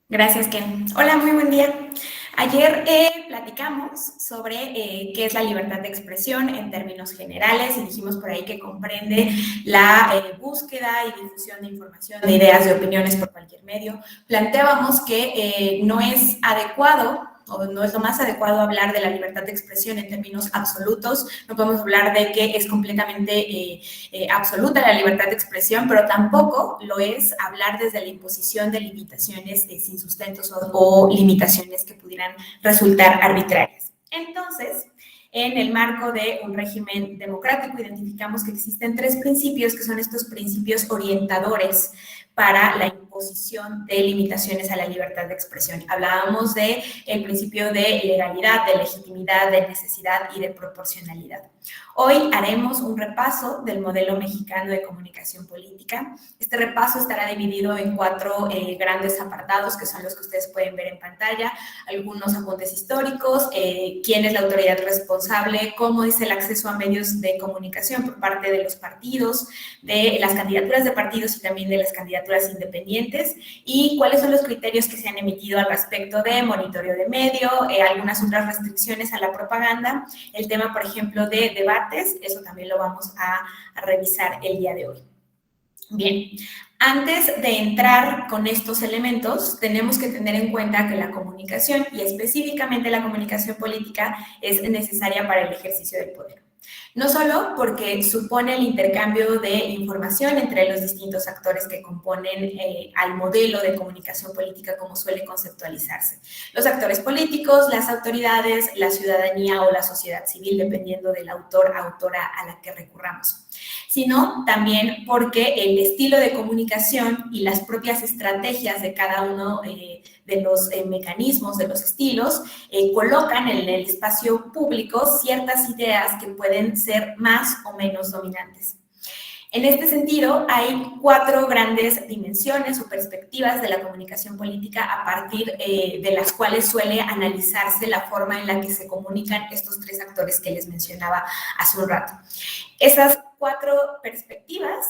Gracias, Ken. Hola, muy buen día. Ayer platicamos sobre qué es la libertad de expresión en términos generales y dijimos por ahí que comprende la búsqueda y difusión de información, de ideas, de opiniones por cualquier medio. Planteábamos que no es adecuado o no es lo más adecuado hablar de la libertad de expresión en términos absolutos. No podemos hablar de que es completamente absoluta la libertad de expresión, pero tampoco lo es hablar desde la imposición de limitaciones sin sustentos o limitaciones que pudieran resultar arbitrarias. Entonces, en el marco de un régimen democrático, identificamos que existen tres principios que son estos principios orientadores para la imposición de limitaciones a la libertad de expresión. Hablábamos del principio de legalidad, de legitimidad, de necesidad y de proporcionalidad. Hoy haremos un repaso del modelo mexicano de comunicación política. Este repaso estará dividido en cuatro grandes apartados, que son los que ustedes pueden ver en pantalla, algunos apuntes históricos, quién es la autoridad responsable, cómo es el acceso a medios de comunicación por parte de los partidos, de las candidaturas de partidos y también de las candidaturas independientes, y cuáles son los criterios que se han emitido al respecto de monitoreo de medio, algunas otras restricciones a la propaganda, el tema, por ejemplo, de debates, eso también lo vamos a revisar el día de hoy. Bien, antes de entrar con estos elementos, tenemos que tener en cuenta que la comunicación, y específicamente la comunicación política, es necesaria para el ejercicio del poder. No solo porque supone el intercambio de información entre los distintos actores que componen al modelo de comunicación política como suele conceptualizarse. Los actores políticos, las autoridades, la ciudadanía o la sociedad civil, dependiendo del autor, autora a la que recurramos, sino también porque el estilo de comunicación y las propias estrategias de cada uno de los mecanismos, de los estilos, colocan en el espacio público ciertas ideas que pueden ser más o menos dominantes. En este sentido, hay cuatro grandes dimensiones o perspectivas de la comunicación política a partir de las cuales suele analizarse la forma en la que se comunican estos tres actores que les mencionaba hace un rato. Esas cuatro perspectivas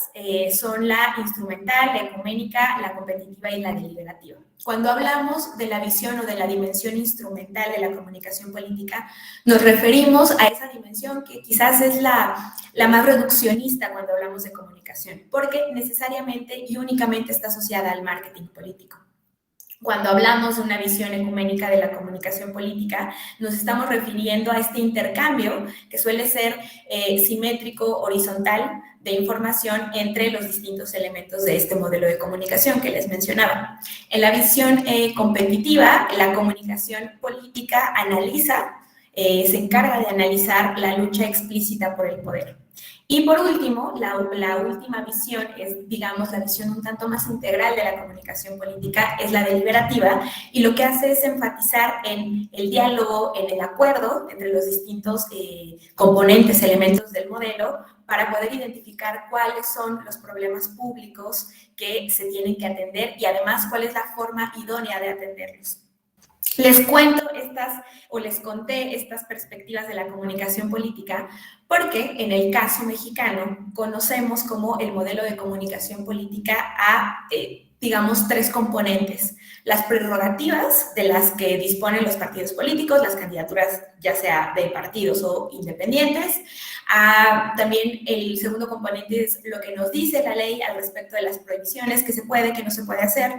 son la instrumental, la ecuménica, la competitiva y la deliberativa. Cuando hablamos de la visión o de la dimensión instrumental de la comunicación política, nos referimos a esa dimensión que quizás es la más reduccionista cuando hablamos de comunicación, porque necesariamente y únicamente está asociada al marketing político. Cuando hablamos de una visión ecuménica de la comunicación política, nos estamos refiriendo a este intercambio que suele ser simétrico, horizontal, de información entre los distintos elementos de este modelo de comunicación que les mencionaba. En la visión competitiva, la comunicación política analiza, se encarga de analizar la lucha explícita por el poder. Y por último, la última visión es, digamos, la visión un tanto más integral de la comunicación política, es la deliberativa, y lo que hace es enfatizar en el diálogo, en el acuerdo entre los distintos componentes, elementos del modelo, para poder identificar cuáles son los problemas públicos que se tienen que atender y además cuál es la forma idónea de atenderlos. Les cuento les conté estas perspectivas de la comunicación política porque en el caso mexicano conocemos como el modelo de comunicación política a, digamos, tres componentes. Las prerrogativas de las que disponen los partidos políticos, las candidaturas ya sea de partidos o independientes. También el segundo componente es lo que nos dice la ley al respecto de las prohibiciones, que se puede, que no se puede hacer,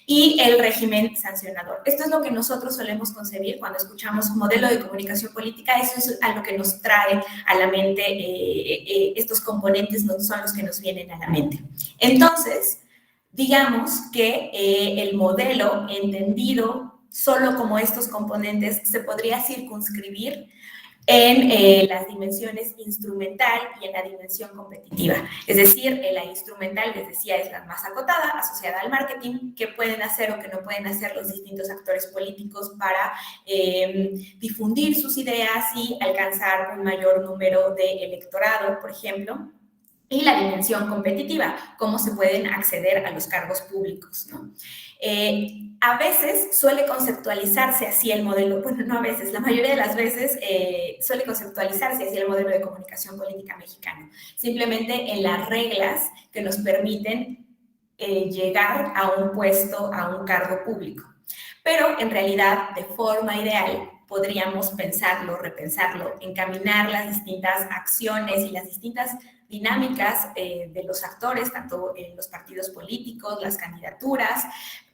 y el régimen sancionador. Esto es lo que nosotros solemos concebir cuando escuchamos modelo de comunicación política, eso es a lo que nos trae a la mente, estos componentes son los que nos vienen a la mente. Entonces, digamos que el modelo entendido solo como estos componentes se podría circunscribir en las dimensiones instrumental y en la dimensión competitiva. Es decir, la instrumental, les decía, es la más acotada, asociada al marketing, qué pueden hacer o qué no pueden hacer los distintos actores políticos para difundir sus ideas y alcanzar un mayor número de electorado, por ejemplo. Y la dimensión competitiva, cómo se pueden acceder a los cargos públicos, ¿no? A veces suele conceptualizarse así el modelo, bueno, no a veces, la mayoría de las veces suele conceptualizarse así el modelo de comunicación política mexicano, simplemente en las reglas que nos permiten llegar a un puesto, a un cargo público. Pero en realidad, de forma ideal, podríamos pensarlo, repensarlo, encaminar las distintas acciones y las distintas dinámicas de los actores, tanto en los partidos políticos, las candidaturas,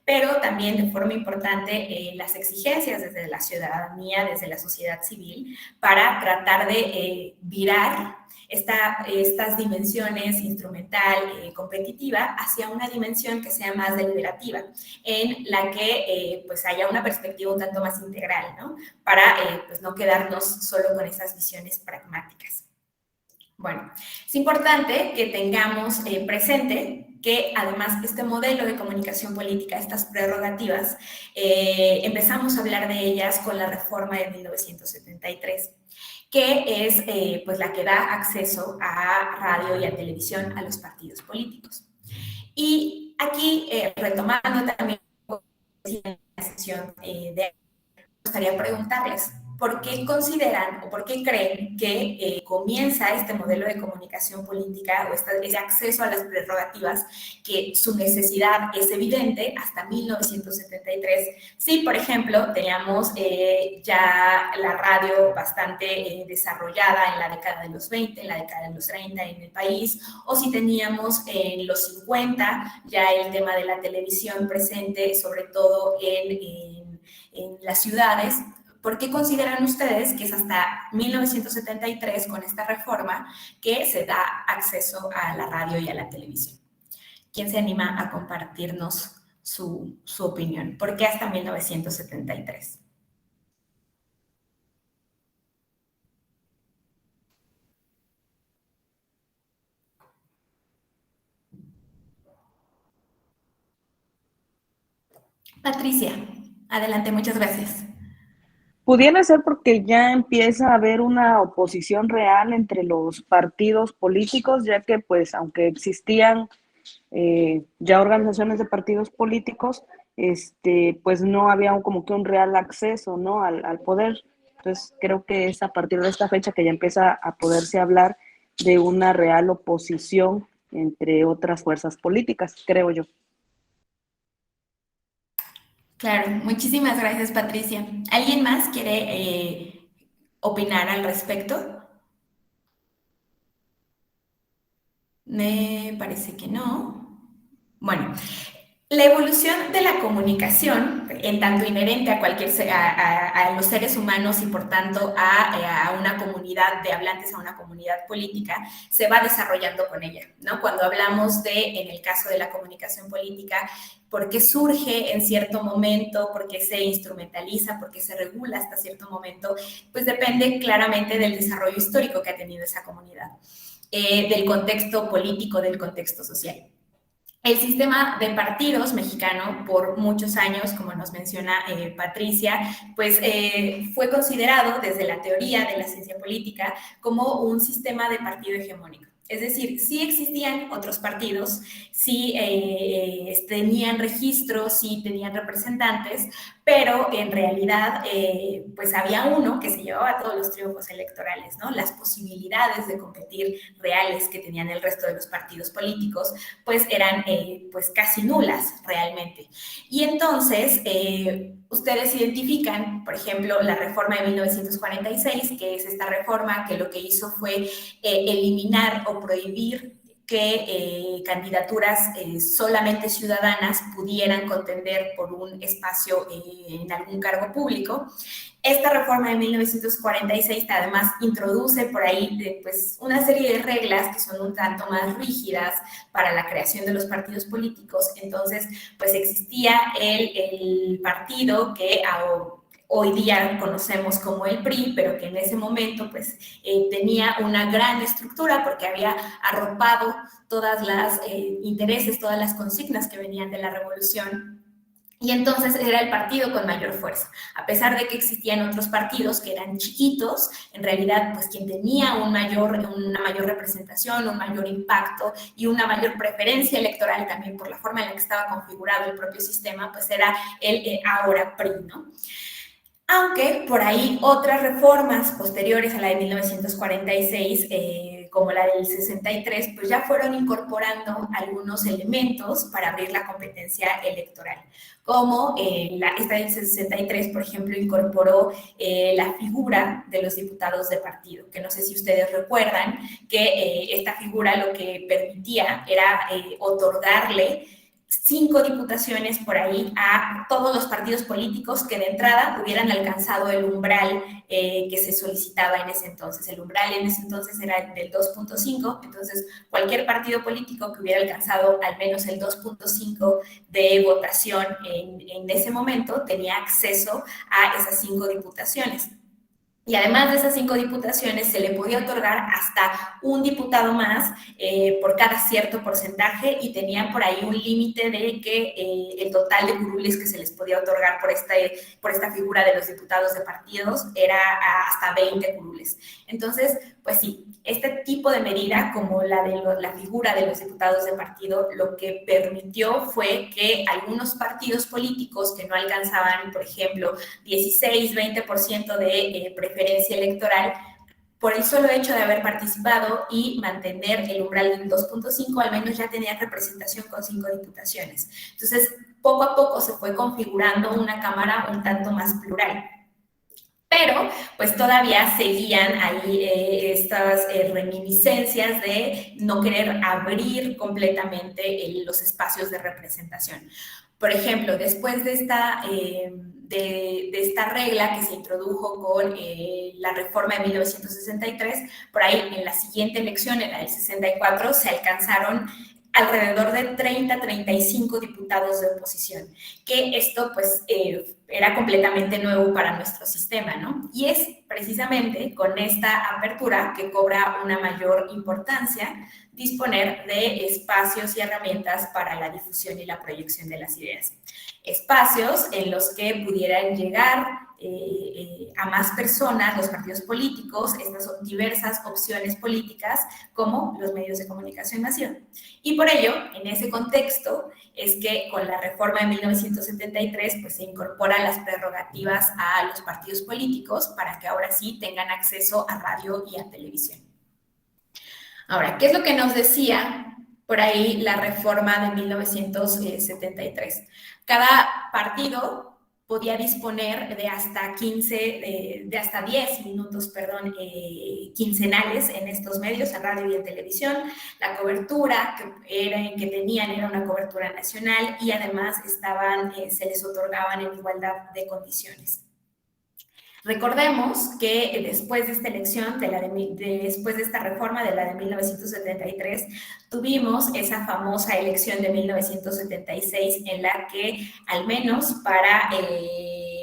pero también de forma importante las exigencias desde la ciudadanía, desde la sociedad civil, para tratar de virar estas dimensiones instrumental, competitiva, hacia una dimensión que sea más deliberativa, en la que pues haya una perspectiva un tanto más integral, ¿no? Para pues no quedarnos solo con esas visiones pragmáticas. Bueno, es importante que tengamos presente que además este modelo de comunicación política, estas prerrogativas, empezamos a hablar de ellas con la reforma de 1973, que es pues la que da acceso a radio y a televisión a los partidos políticos. Y aquí, retomando también la sesión de me gustaría preguntarles, ¿por qué consideran o por qué creen que comienza este modelo de comunicación política o ese acceso a las prerrogativas, que su necesidad es evidente hasta 1973? Sí, por ejemplo, teníamos ya la radio bastante desarrollada en la década de los 20, en la década de los 30 en el país, o si teníamos en los 50 ya el tema de la televisión presente, sobre todo en las ciudades. ¿Por qué consideran ustedes que es hasta 1973, con esta reforma, que se da acceso a la radio y a la televisión? ¿Quién se anima a compartirnos su opinión? ¿Por qué hasta 1973? Patricia, adelante, muchas gracias. Pudiera ser porque ya empieza a haber una oposición real entre los partidos políticos, ya que pues aunque existían ya organizaciones de partidos políticos, pues no había como que un real acceso, ¿no? al poder. Entonces creo que es a partir de esta fecha que ya empieza a poderse hablar de una real oposición entre otras fuerzas políticas, creo yo. Claro, muchísimas gracias, Patricia. ¿Alguien más quiere opinar al respecto? Me parece que no. Bueno, la evolución de la comunicación, en tanto inherente a a los seres humanos y por tanto a una comunidad de hablantes, a una comunidad política, se va desarrollando con ella, ¿no? Cuando hablamos en el caso de la comunicación política, por qué surge en cierto momento, por qué se instrumentaliza, por qué se regula hasta cierto momento, pues depende claramente del desarrollo histórico que ha tenido esa comunidad, del contexto político, del contexto social. El sistema de partidos mexicano, por muchos años, como nos menciona Patricia, pues fue considerado desde la teoría de la ciencia política como un sistema de partido hegemónico. Es decir, sí existían otros partidos, sí tenían registros, sí tenían representantes, pero en realidad pues había uno que se llevaba todos los triunfos electorales, ¿no? Las posibilidades de competir reales que tenían el resto de los partidos políticos pues eran pues casi nulas realmente. Y entonces ustedes identifican, por ejemplo, la reforma de 1946, que es esta reforma que lo que hizo fue eliminar o prohibir que candidaturas solamente ciudadanas pudieran contender por un espacio en algún cargo público. Esta reforma de 1946 además introduce por ahí pues, una serie de reglas que son un tanto más rígidas para la creación de los partidos políticos. Entonces, pues existía el partido que hoy día conocemos como el PRI, pero que en ese momento pues tenía una gran estructura porque había arropado todas las intereses, todas las consignas que venían de la revolución. Y entonces era el partido con mayor fuerza. A pesar de que existían otros partidos que eran chiquitos, en realidad, pues quien tenía una mayor representación, un mayor impacto y una mayor preferencia electoral también por la forma en la que estaba configurado el propio sistema, pues era el ahora PRI, ¿no? Aunque por ahí otras reformas posteriores a la de 1946 como la del 63, pues ya fueron incorporando algunos elementos para abrir la competencia electoral, como esta del 63, por ejemplo, incorporó la figura de los diputados de partido, que no sé si ustedes recuerdan que esta figura lo que permitía era otorgarle 5 diputaciones por ahí a todos los partidos políticos que de entrada hubieran alcanzado el umbral que se solicitaba en ese entonces. El umbral en ese entonces era del 2.5, entonces cualquier partido político que hubiera alcanzado al menos el 2.5 de votación en ese momento tenía acceso a esas 5 diputaciones. Y además de esas 5 diputaciones, se le podía otorgar hasta un diputado más por cada cierto porcentaje y tenían por ahí un límite de que el total de curules que se les podía otorgar por esta figura de los diputados de partidos era hasta 20 curules. Entonces, pues sí, este tipo de medida, como la de la figura de los diputados de partido, lo que permitió fue que algunos partidos políticos que no alcanzaban, por ejemplo, 16, 20% de preferencia electoral, por el solo hecho de haber participado y mantener el umbral del 2.5, al menos ya tenían representación con 5 diputaciones. Entonces, poco a poco se fue configurando una Cámara un tanto más plural. Pero pues todavía seguían ahí estas reminiscencias de no querer abrir completamente los espacios de representación. Por ejemplo, después de esta regla que se introdujo con la reforma de 1963, por ahí en la siguiente elección, en la del 64, se alcanzaron alrededor de 30-35 diputados de oposición, que esto pues era completamente nuevo para nuestro sistema, ¿no? Y es precisamente con esta apertura que cobra una mayor importancia disponer de espacios y herramientas para la difusión y la proyección de las ideas. Espacios en los que pudieran llegar a más personas, los partidos políticos, estas son diversas opciones políticas como los medios de comunicación masivos. Y por ello, en ese contexto, es que con la reforma de 1973 pues, se incorporan las prerrogativas a los partidos políticos para que ahora sí tengan acceso a radio y a televisión. Ahora, ¿qué es lo que nos decía por ahí la reforma de 1973? Cada partido podía disponer de hasta 10 minutos, quincenales en estos medios, en radio y en televisión. La cobertura que tenían era una cobertura nacional y además se les otorgaban en igualdad de condiciones. Recordemos que después de esta elección, después de esta reforma de la de 1973, tuvimos esa famosa elección de 1976 en la que, al menos para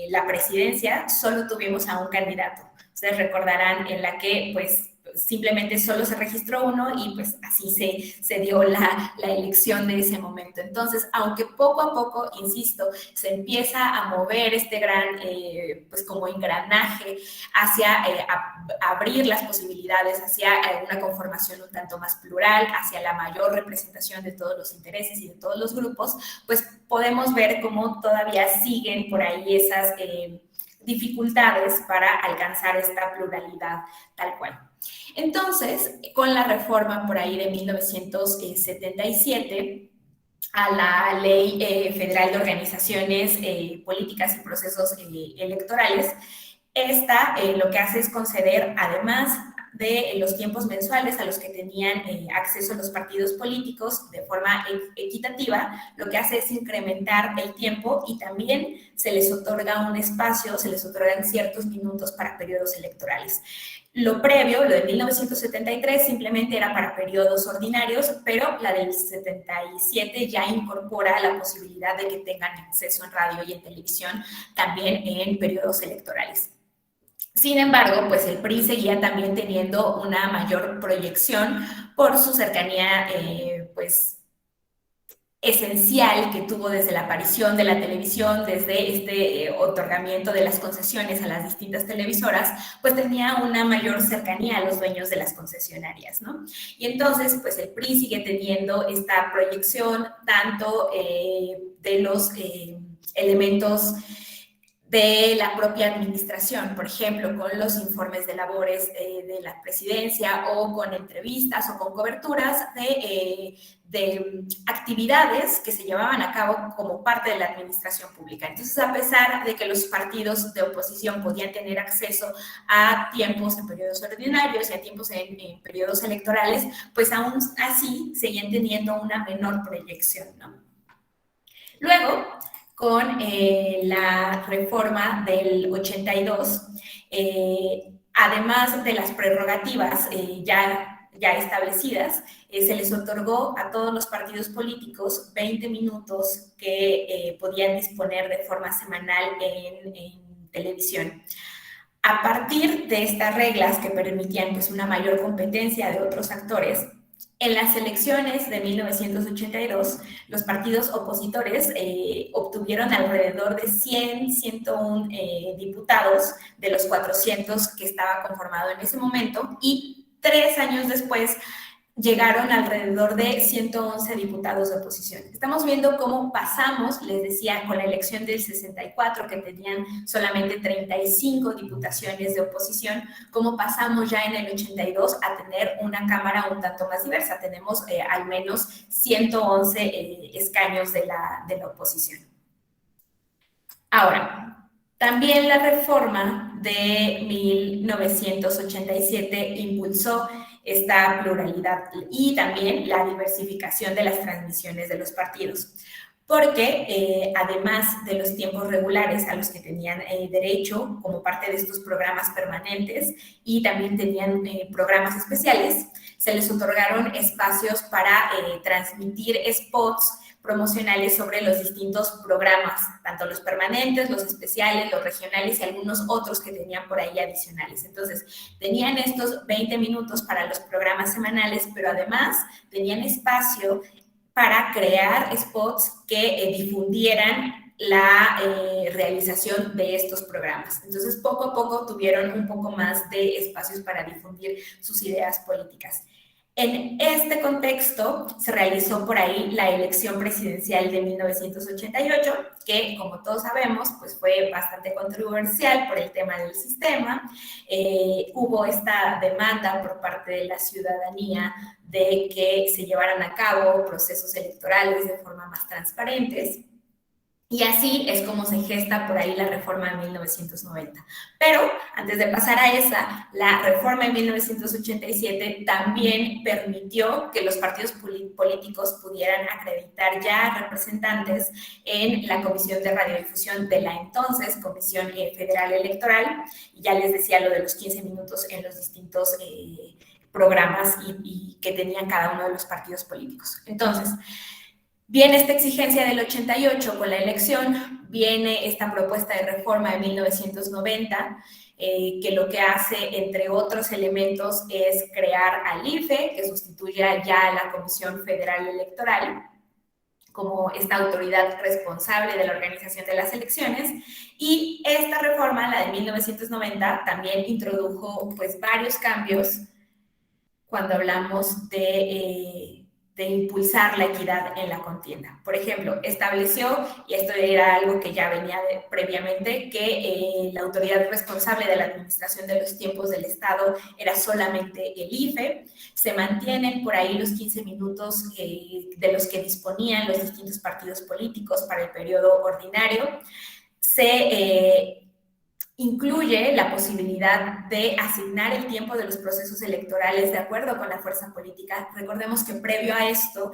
la presidencia, solo tuvimos a un candidato. Ustedes recordarán en la que, pues, simplemente solo se registró uno y pues así se dio la elección de ese momento. Entonces, aunque poco a poco, insisto, se empieza a mover este gran, pues como engranaje hacia abrir las posibilidades, hacia una conformación un tanto más plural, hacia la mayor representación de todos los intereses y de todos los grupos, pues podemos ver cómo todavía siguen por ahí esas dificultades para alcanzar esta pluralidad tal cual. Entonces, con la reforma por ahí de 1977 a la Ley Federal de Organizaciones Políticas y Procesos Electorales, esta lo que hace es conceder, además de los tiempos mensuales a los que tenían acceso los partidos políticos de forma equitativa, lo que hace es incrementar el tiempo y también se les otorga un espacio, se les otorgan ciertos minutos para periodos electorales. Lo previo, lo de 1973, simplemente era para periodos ordinarios, pero la del 77 ya incorpora la posibilidad de que tengan acceso en radio y en televisión también en periodos electorales. Sin embargo, pues el PRI seguía también teniendo una mayor proyección por su cercanía, pues, esencial que tuvo desde la aparición de la televisión, desde este otorgamiento de las concesiones a las distintas televisoras, pues tenía una mayor cercanía a los dueños de las concesionarias, ¿no? Y entonces, pues el PRI sigue teniendo esta proyección tanto de los elementos de la propia administración, por ejemplo, con los informes de labores de la presidencia o con entrevistas o con coberturas de actividades que se llevaban a cabo como parte de la administración pública. Entonces, a pesar de que los partidos de oposición podían tener acceso a tiempos en periodos ordinarios y a tiempos en periodos electorales, pues aún así seguían teniendo una menor proyección, ¿no? Luego, con la reforma del 82, además de las prerrogativas ya establecidas, se les otorgó a todos los partidos políticos 20 minutos que podían disponer de forma semanal en televisión. A partir de estas reglas que permitían pues, una mayor competencia de otros actores, en las elecciones de 1982, los partidos opositores obtuvieron alrededor de 101 diputados de los 400 que estaba conformado en ese momento, y 3 años después llegaron alrededor de 111 diputados de oposición. Estamos viendo cómo pasamos, les decía, con la elección del 64, que tenían solamente 35 diputaciones de oposición, cómo pasamos ya en el 82 a tener una Cámara un tanto más diversa. Tenemos al menos 111 escaños de la oposición. Ahora, también la reforma de 1987 impulsó esta pluralidad y también la diversificación de las transmisiones de los partidos, porque además de los tiempos regulares a los que tenían derecho como parte de estos programas permanentes y también tenían programas especiales, se les otorgaron espacios para transmitir spots promocionales sobre los distintos programas, tanto los permanentes, los especiales, los regionales y algunos otros que tenían por ahí adicionales. Entonces, tenían estos 20 minutos para los programas semanales, pero además tenían espacio para crear spots que difundieran la realización de estos programas. Entonces, poco a poco tuvieron un poco más de espacios para difundir sus ideas políticas. En este contexto se realizó por ahí la elección presidencial de 1988, que como todos sabemos, pues fue bastante controversial por el tema del sistema. Hubo esta demanda por parte de la ciudadanía de que se llevaran a cabo procesos electorales de forma más transparentes. Y así es como se gesta por ahí la reforma de 1990. Pero antes de pasar a esa, la reforma de 1987 también permitió que los partidos políticos pudieran acreditar ya representantes en la Comisión de Radiodifusión de la entonces Comisión Federal Electoral. Y ya les decía lo de los 15 minutos en los distintos programas y que tenían cada uno de los partidos políticos. Entonces, viene esta exigencia del 88 con la elección, viene esta propuesta de reforma de 1990, que lo que hace, entre otros elementos, es crear al IFE, que sustituya ya a la Comisión Federal Electoral como esta autoridad responsable de la organización de las elecciones. Y esta reforma, la de 1990, también introdujo pues varios cambios cuando hablamos de impulsar la equidad en la contienda. Por ejemplo, estableció, y esto era algo que ya venía previamente, que la autoridad responsable de la administración de los tiempos del Estado era solamente el IFE. Se mantienen por ahí los 15 minutos de los que disponían los distintos partidos políticos para el periodo ordinario. Se incluye la posibilidad de asignar el tiempo de los procesos electorales de acuerdo con la fuerza política. Recordemos que previo a esto,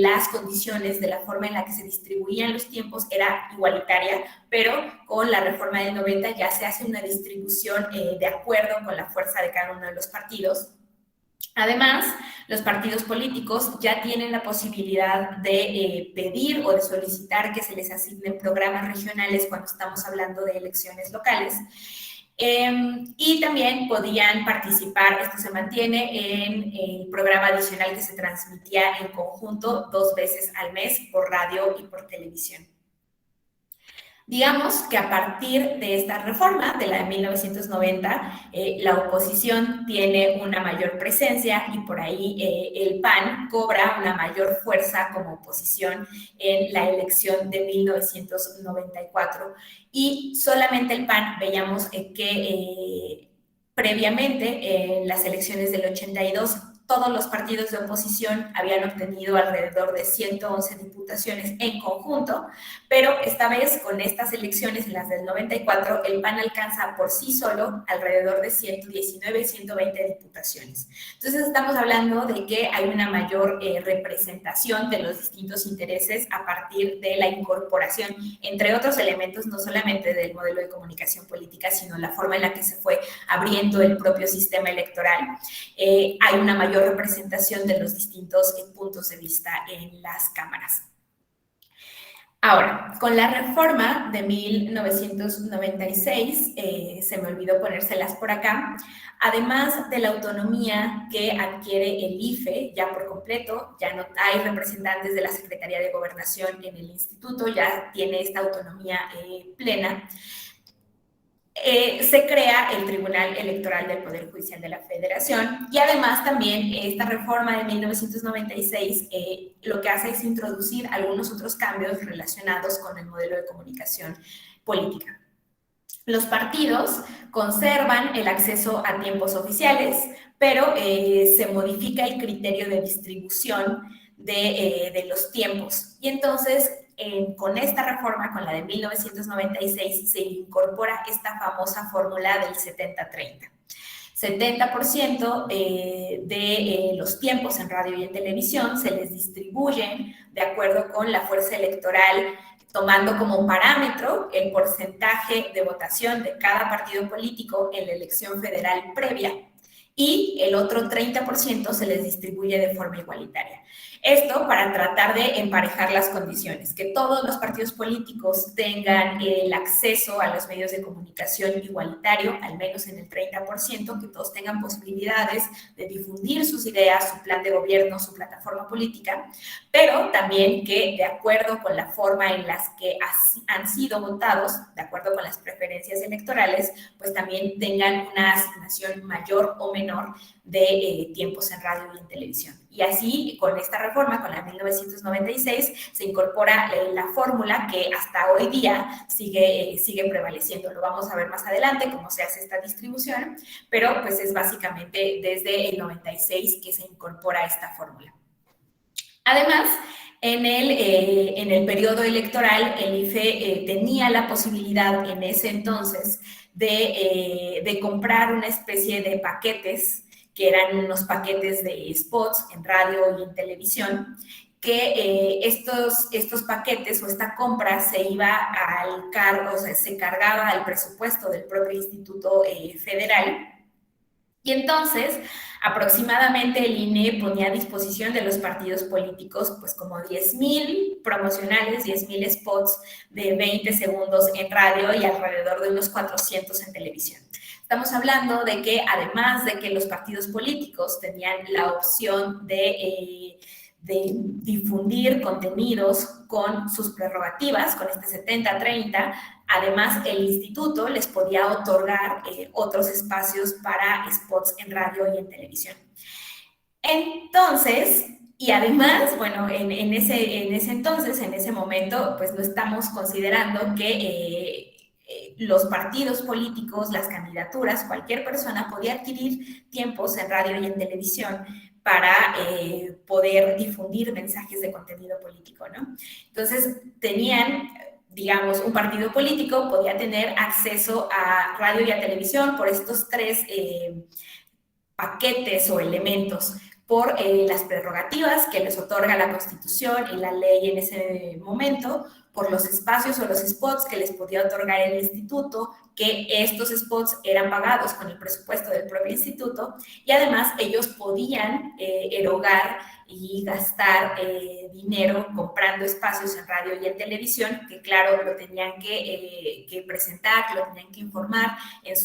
las condiciones de la forma en la que se distribuían los tiempos era igualitaria, pero con la reforma del 90 ya se hace una distribución de acuerdo con la fuerza de cada uno de los partidos. Además, los partidos políticos ya tienen la posibilidad de pedir o de solicitar que se les asignen programas regionales cuando estamos hablando de elecciones locales. Y también podían participar, esto se mantiene, en el programa adicional que se transmitía en conjunto 2 veces al mes por radio y por televisión. Digamos que a partir de esta reforma, de la de 1990, la oposición tiene una mayor presencia y por ahí el PAN cobra una mayor fuerza como oposición en la elección de 1994. Y solamente el PAN, veíamos que previamente en las elecciones del 82 todos los partidos de oposición habían obtenido alrededor de 111 diputaciones en conjunto, pero esta vez con estas elecciones, las del 94, el PAN alcanza por sí solo alrededor de 119, 120 diputaciones. Entonces estamos hablando de que hay una mayor representación de los distintos intereses a partir de la incorporación, entre otros elementos, no solamente del modelo de comunicación política, sino la forma en la que se fue abriendo el propio sistema electoral. Hay una mayor representación de los distintos puntos de vista en las cámaras. Ahora, con la reforma de 1996, se me olvidó ponérselas por acá, además de la autonomía que adquiere el IFE ya por completo, ya no hay representantes de la Secretaría de Gobernación en el instituto, ya tiene esta autonomía plena. Se crea el Tribunal Electoral del Poder Judicial de la Federación y además también esta reforma de 1996 lo que hace es introducir algunos otros cambios relacionados con el modelo de comunicación política. Los partidos conservan el acceso a tiempos oficiales, pero se modifica el criterio de distribución de los tiempos. Y entonces, con esta reforma, con la de 1996, se incorpora esta famosa fórmula del 70-30. 70% de los tiempos en radio y en televisión se les distribuyen de acuerdo con la fuerza electoral, tomando como parámetro el porcentaje de votación de cada partido político en la elección federal previa, y el otro 30% se les distribuye de forma igualitaria. Esto para tratar de emparejar las condiciones, que todos los partidos políticos tengan el acceso a los medios de comunicación igualitario, al menos en el 30%, que todos tengan posibilidades de difundir sus ideas, su plan de gobierno, su plataforma política, pero también que de acuerdo con la forma en las que han sido votados, de acuerdo con las preferencias electorales, pues también tengan una asignación mayor o menor de tiempos en radio y en televisión. Y así, con esta reforma, con la 1996, se incorpora la fórmula que hasta hoy día sigue prevaleciendo. Lo vamos a ver más adelante, cómo se hace esta distribución, pero pues es básicamente desde el 96 que se incorpora esta fórmula. Además, en el periodo electoral, el IFE tenía la posibilidad en ese entonces de comprar una especie de paquetes, que eran unos paquetes de spots en radio y en televisión, que estos paquetes o esta compra se iba al cargo, o sea, se cargaba al presupuesto del propio Instituto Federal. Y entonces, aproximadamente el INE ponía a disposición de los partidos políticos pues como 10,000 promocionales, 10,000 spots de 20 segundos en radio y alrededor de unos 400 en televisión. Estamos hablando de que además de que los partidos políticos tenían la opción de difundir contenidos con sus prerrogativas, con este 70-30, además el instituto les podía otorgar otros espacios para spots en radio y en televisión. Entonces, y además, bueno, en ese momento, pues no estamos considerando que los partidos políticos, las candidaturas, cualquier persona podía adquirir tiempos en radio y en televisión para poder difundir mensajes de contenido político, ¿no? Entonces, tenían, digamos, un partido político podía tener acceso a radio y a televisión por estos tres paquetes o elementos, por las prerrogativas que les otorga la Constitución y la ley en ese momento, por los espacios o los spots que les podía otorgar el instituto, que estos spots eran pagados con el presupuesto del propio instituto, y además ellos podían erogar y gastar dinero comprando espacios en radio y en televisión, que claro, lo tenían que presentar, lo tenían que informar en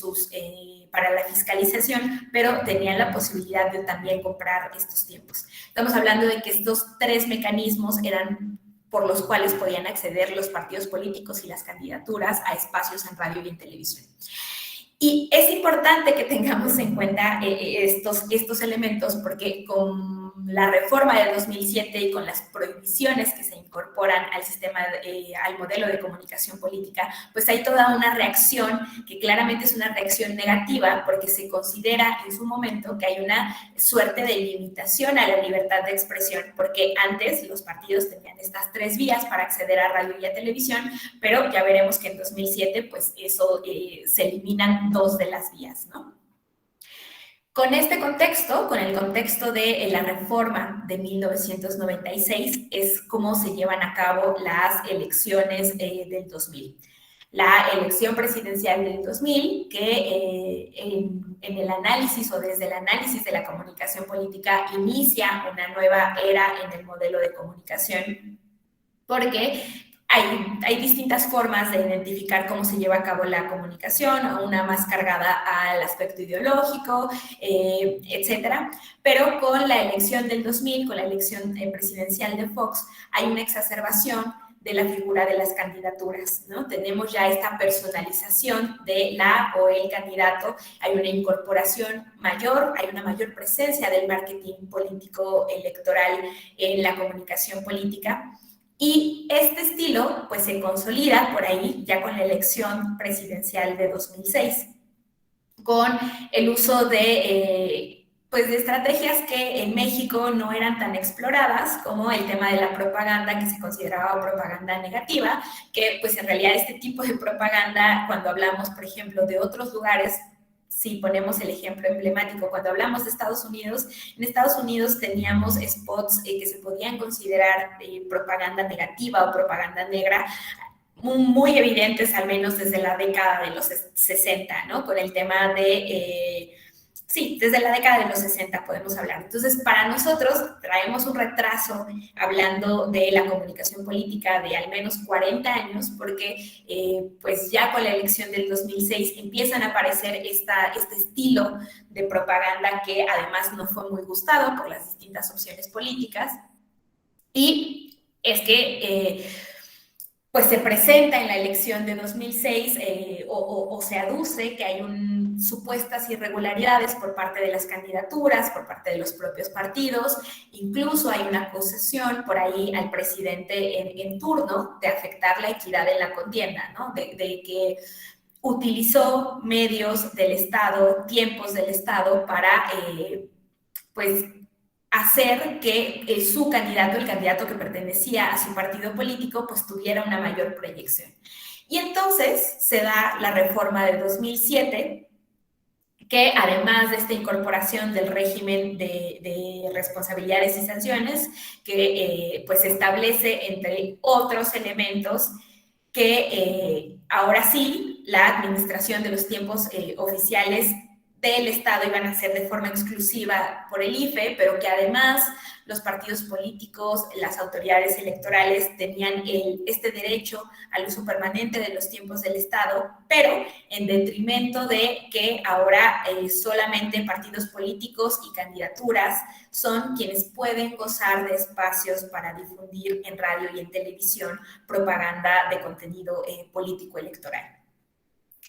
para la fiscalización, pero tenían la posibilidad de también comprar estos tiempos. Estamos hablando de que estos tres mecanismos eran por los cuales podían acceder los partidos políticos y las candidaturas a espacios en radio y en televisión. Y es importante que tengamos en cuenta estos elementos porque con la reforma de 2007 y con las prohibiciones que se incorporan al sistema, al modelo de comunicación política, pues hay toda una reacción que claramente es una reacción negativa porque se considera en su momento que hay una suerte de limitación a la libertad de expresión, porque antes los partidos tenían estas 3 vías para acceder a radio y a televisión, pero ya veremos que en 2007 pues eso se eliminan 2 de las vías, ¿no? Con este contexto, con el contexto de la reforma de 1996, es cómo se llevan a cabo las elecciones del 2000. La elección presidencial del 2000, que en el análisis o desde el análisis de la comunicación política inicia una nueva era en el modelo de comunicación, porque hay distintas formas de identificar cómo se lleva a cabo la comunicación, una más cargada al aspecto ideológico, etcétera. Pero con la elección del 2000, con la elección presidencial de Fox, hay una exacerbación de la figura de las candidaturas, ¿no? Tenemos ya esta personalización de la o el candidato, hay una incorporación mayor, hay una mayor presencia del marketing político electoral en la comunicación política. Y este estilo pues se consolida por ahí ya con la elección presidencial de 2006, con el uso de estrategias que en México no eran tan exploradas como el tema de la propaganda, que se consideraba propaganda negativa, que pues en realidad este tipo de propaganda, cuando hablamos por ejemplo de otros lugares, si ponemos el ejemplo emblemático, cuando hablamos de Estados Unidos, en Estados Unidos teníamos spots que se podían considerar propaganda negativa o propaganda negra, muy evidentes, al menos desde la década de los 60, ¿no? Con el tema de... sí, desde la década de los 60 podemos hablar. Entonces, para nosotros traemos un retraso hablando de la comunicación política de al menos 40 años, porque pues ya con la elección del 2006 empiezan a aparecer este estilo de propaganda que además no fue muy gustado por las distintas opciones políticas. Y es que... pues se presenta en la elección de 2006 o se aduce que hay supuestas irregularidades por parte de las candidaturas, por parte de los propios partidos, incluso hay una acusación por ahí al presidente en turno de afectar la equidad en la contienda, ¿no? De que utilizó medios del Estado, tiempos del Estado para, pues, hacer que su candidato, el candidato que pertenecía a su partido político, pues tuviera una mayor proyección. Y entonces se da la reforma de 2007, que además de esta incorporación del régimen de responsabilidades y sanciones, que pues establece entre otros elementos que ahora sí la administración de los tiempos oficiales del Estado iban a ser de forma exclusiva por el IFE, pero que además los partidos políticos, las autoridades electorales tenían este derecho al uso permanente de los tiempos del Estado, pero en detrimento de que ahora solamente partidos políticos y candidaturas son quienes pueden gozar de espacios para difundir en radio y en televisión propaganda de contenido político electoral.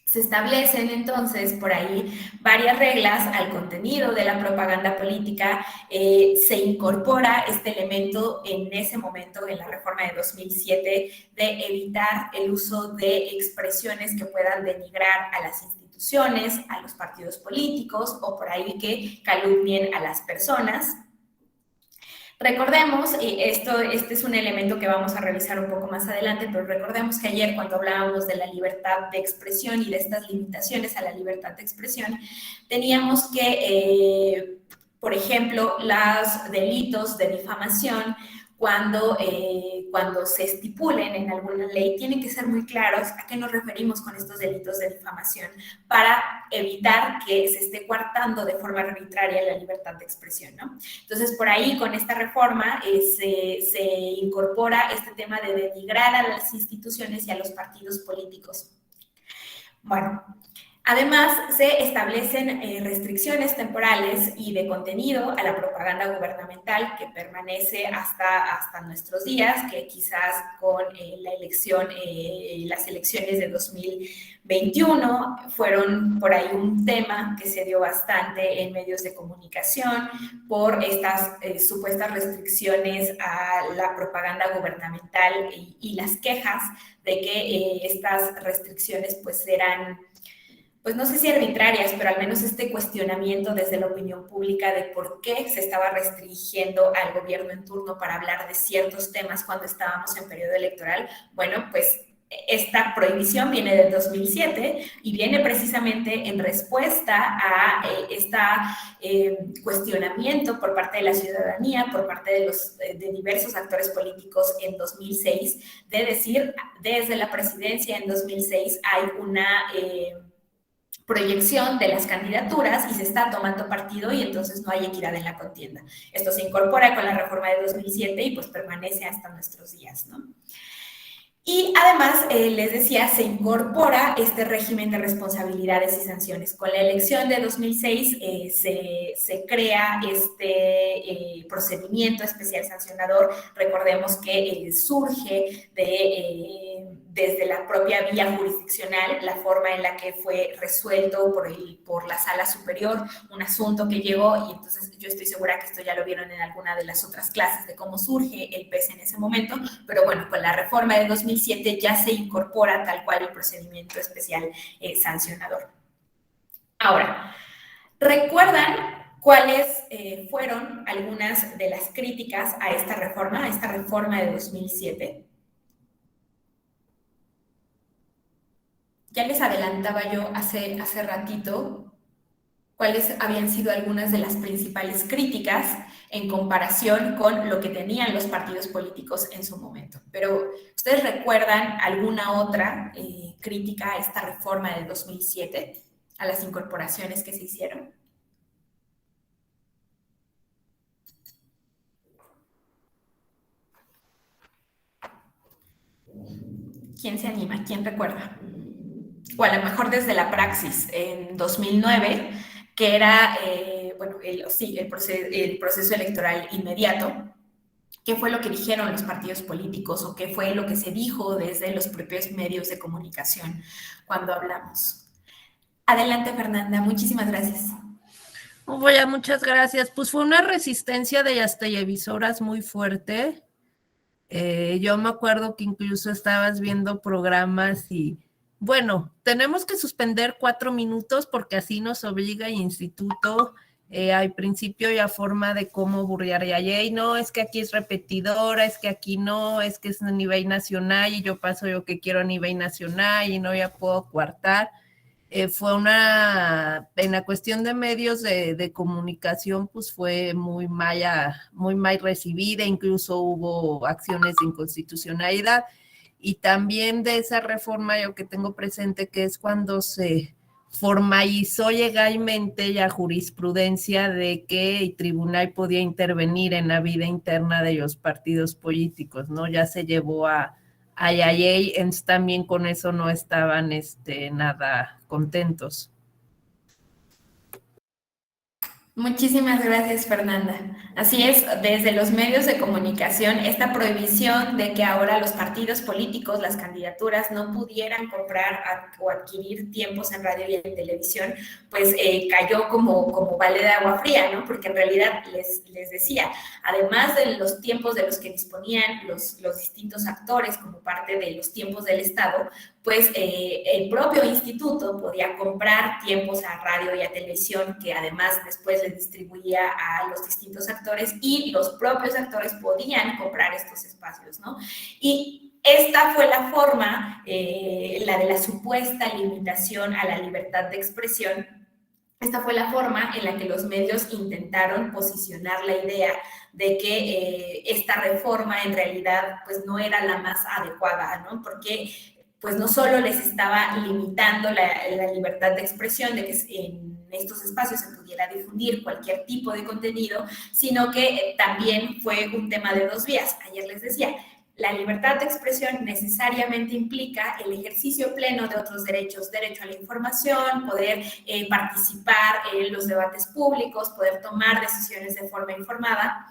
Se establecen entonces por ahí varias reglas al contenido de la propaganda política, se incorpora este elemento en ese momento en la reforma de 2007 de evitar el uso de expresiones que puedan denigrar a las instituciones, a los partidos políticos o por ahí que calumnien a las personas. Recordemos, y este es un elemento que vamos a revisar un poco más adelante, pero recordemos que ayer cuando hablábamos de la libertad de expresión y de estas limitaciones a la libertad de expresión, teníamos que, por ejemplo, los delitos de difamación, cuando se estipulen en alguna ley, tienen que ser muy claros a qué nos referimos con estos delitos de difamación para evitar que se esté coartando de forma arbitraria la libertad de expresión, ¿no? Entonces, por ahí, con esta reforma, se incorpora este tema de denigrar a las instituciones y a los partidos políticos. Bueno, Además, se establecen restricciones temporales y de contenido a la propaganda gubernamental que permanece hasta nuestros días, que quizás con las elecciones de 2021 fueron por ahí un tema que se dio bastante en medios de comunicación por estas supuestas restricciones a la propaganda gubernamental y las quejas de que estas restricciones pues eran, pues no sé si arbitrarias, pero al menos este cuestionamiento desde la opinión pública de por qué se estaba restringiendo al gobierno en turno para hablar de ciertos temas cuando estábamos en periodo electoral. Bueno, pues esta prohibición viene del 2007 y viene precisamente en respuesta a este cuestionamiento por parte de la ciudadanía, por parte de diversos actores políticos en 2006, de decir, desde la presidencia en 2006 hay una proyección de las candidaturas y se está tomando partido y entonces no hay equidad en la contienda. Esto se incorpora con la reforma de 2007 y pues permanece hasta nuestros días, ¿no? Y además, les decía, se incorpora este régimen de responsabilidades y sanciones. Con la elección de 2006 se crea este procedimiento especial sancionador. Recordemos que surge desde la propia vía jurisdiccional, la forma en la que fue resuelto por la sala superior, un asunto que llegó, y entonces yo estoy segura que esto ya lo vieron en alguna de las otras clases de cómo surge el PES en ese momento, pero bueno, con la reforma de 2007 ya se incorpora tal cual el procedimiento especial sancionador. Ahora, ¿recuerdan cuáles fueron algunas de las críticas a esta reforma de 2007? Ya les adelantaba yo hace ratito cuáles habían sido algunas de las principales críticas en comparación con lo que tenían los partidos políticos en su momento. Pero, ¿ustedes recuerdan alguna otra crítica a esta reforma del 2007, a las incorporaciones que se hicieron? ¿Quién se anima? ¿Quién recuerda? O a lo mejor desde la praxis, en 2009, que era, el proceso electoral inmediato. ¿Qué fue lo que dijeron los partidos políticos o qué fue lo que se dijo desde los propios medios de comunicación cuando hablamos? Adelante, Fernanda, muchísimas gracias. Vaya, muchas gracias. Pues fue una resistencia de las televisoras muy fuerte. Yo me acuerdo que incluso estabas viendo programas y, bueno, tenemos que suspender 4 minutos porque así nos obliga el instituto. Al principio ya forma de cómo burlar a ley, no, es que aquí es repetidora, es que aquí no, es que es a nivel nacional y yo paso lo que quiero a nivel nacional y no ya puedo coartar. Fue en la cuestión de medios de comunicación, pues fue muy mal recibida, incluso hubo acciones de inconstitucionalidad. Y también de esa reforma yo que tengo presente que es cuando se formalizó legalmente la jurisprudencia de que el tribunal podía intervenir en la vida interna de los partidos políticos, ¿no? Ya se llevó a la ley, también con eso no estaban nada contentos. Muchísimas gracias, Fernanda. Así es, desde los medios de comunicación, esta prohibición de que ahora los partidos políticos, las candidaturas, no pudieran comprar o adquirir tiempos en radio y en televisión, pues cayó como balde de agua fría, ¿no? Porque en realidad, les decía, además de los tiempos de los que disponían los distintos actores como parte de los tiempos del Estado, pues el propio instituto podía comprar tiempos a radio y a televisión que además después les distribuía a los distintos actores y los propios actores podían comprar estos espacios, ¿no? Y esta fue la forma, la de la supuesta limitación a la libertad de expresión. Esta fue la forma en la que los medios intentaron posicionar la idea de que esta reforma en realidad pues no era la más adecuada, ¿no? Porque pues no solo les estaba limitando la libertad de expresión, de que en estos espacios se pudiera difundir cualquier tipo de contenido, sino que también fue un tema de dos vías. Ayer les decía, la libertad de expresión necesariamente implica el ejercicio pleno de otros derechos, derecho a la información, poder participar en los debates públicos, poder tomar decisiones de forma informada.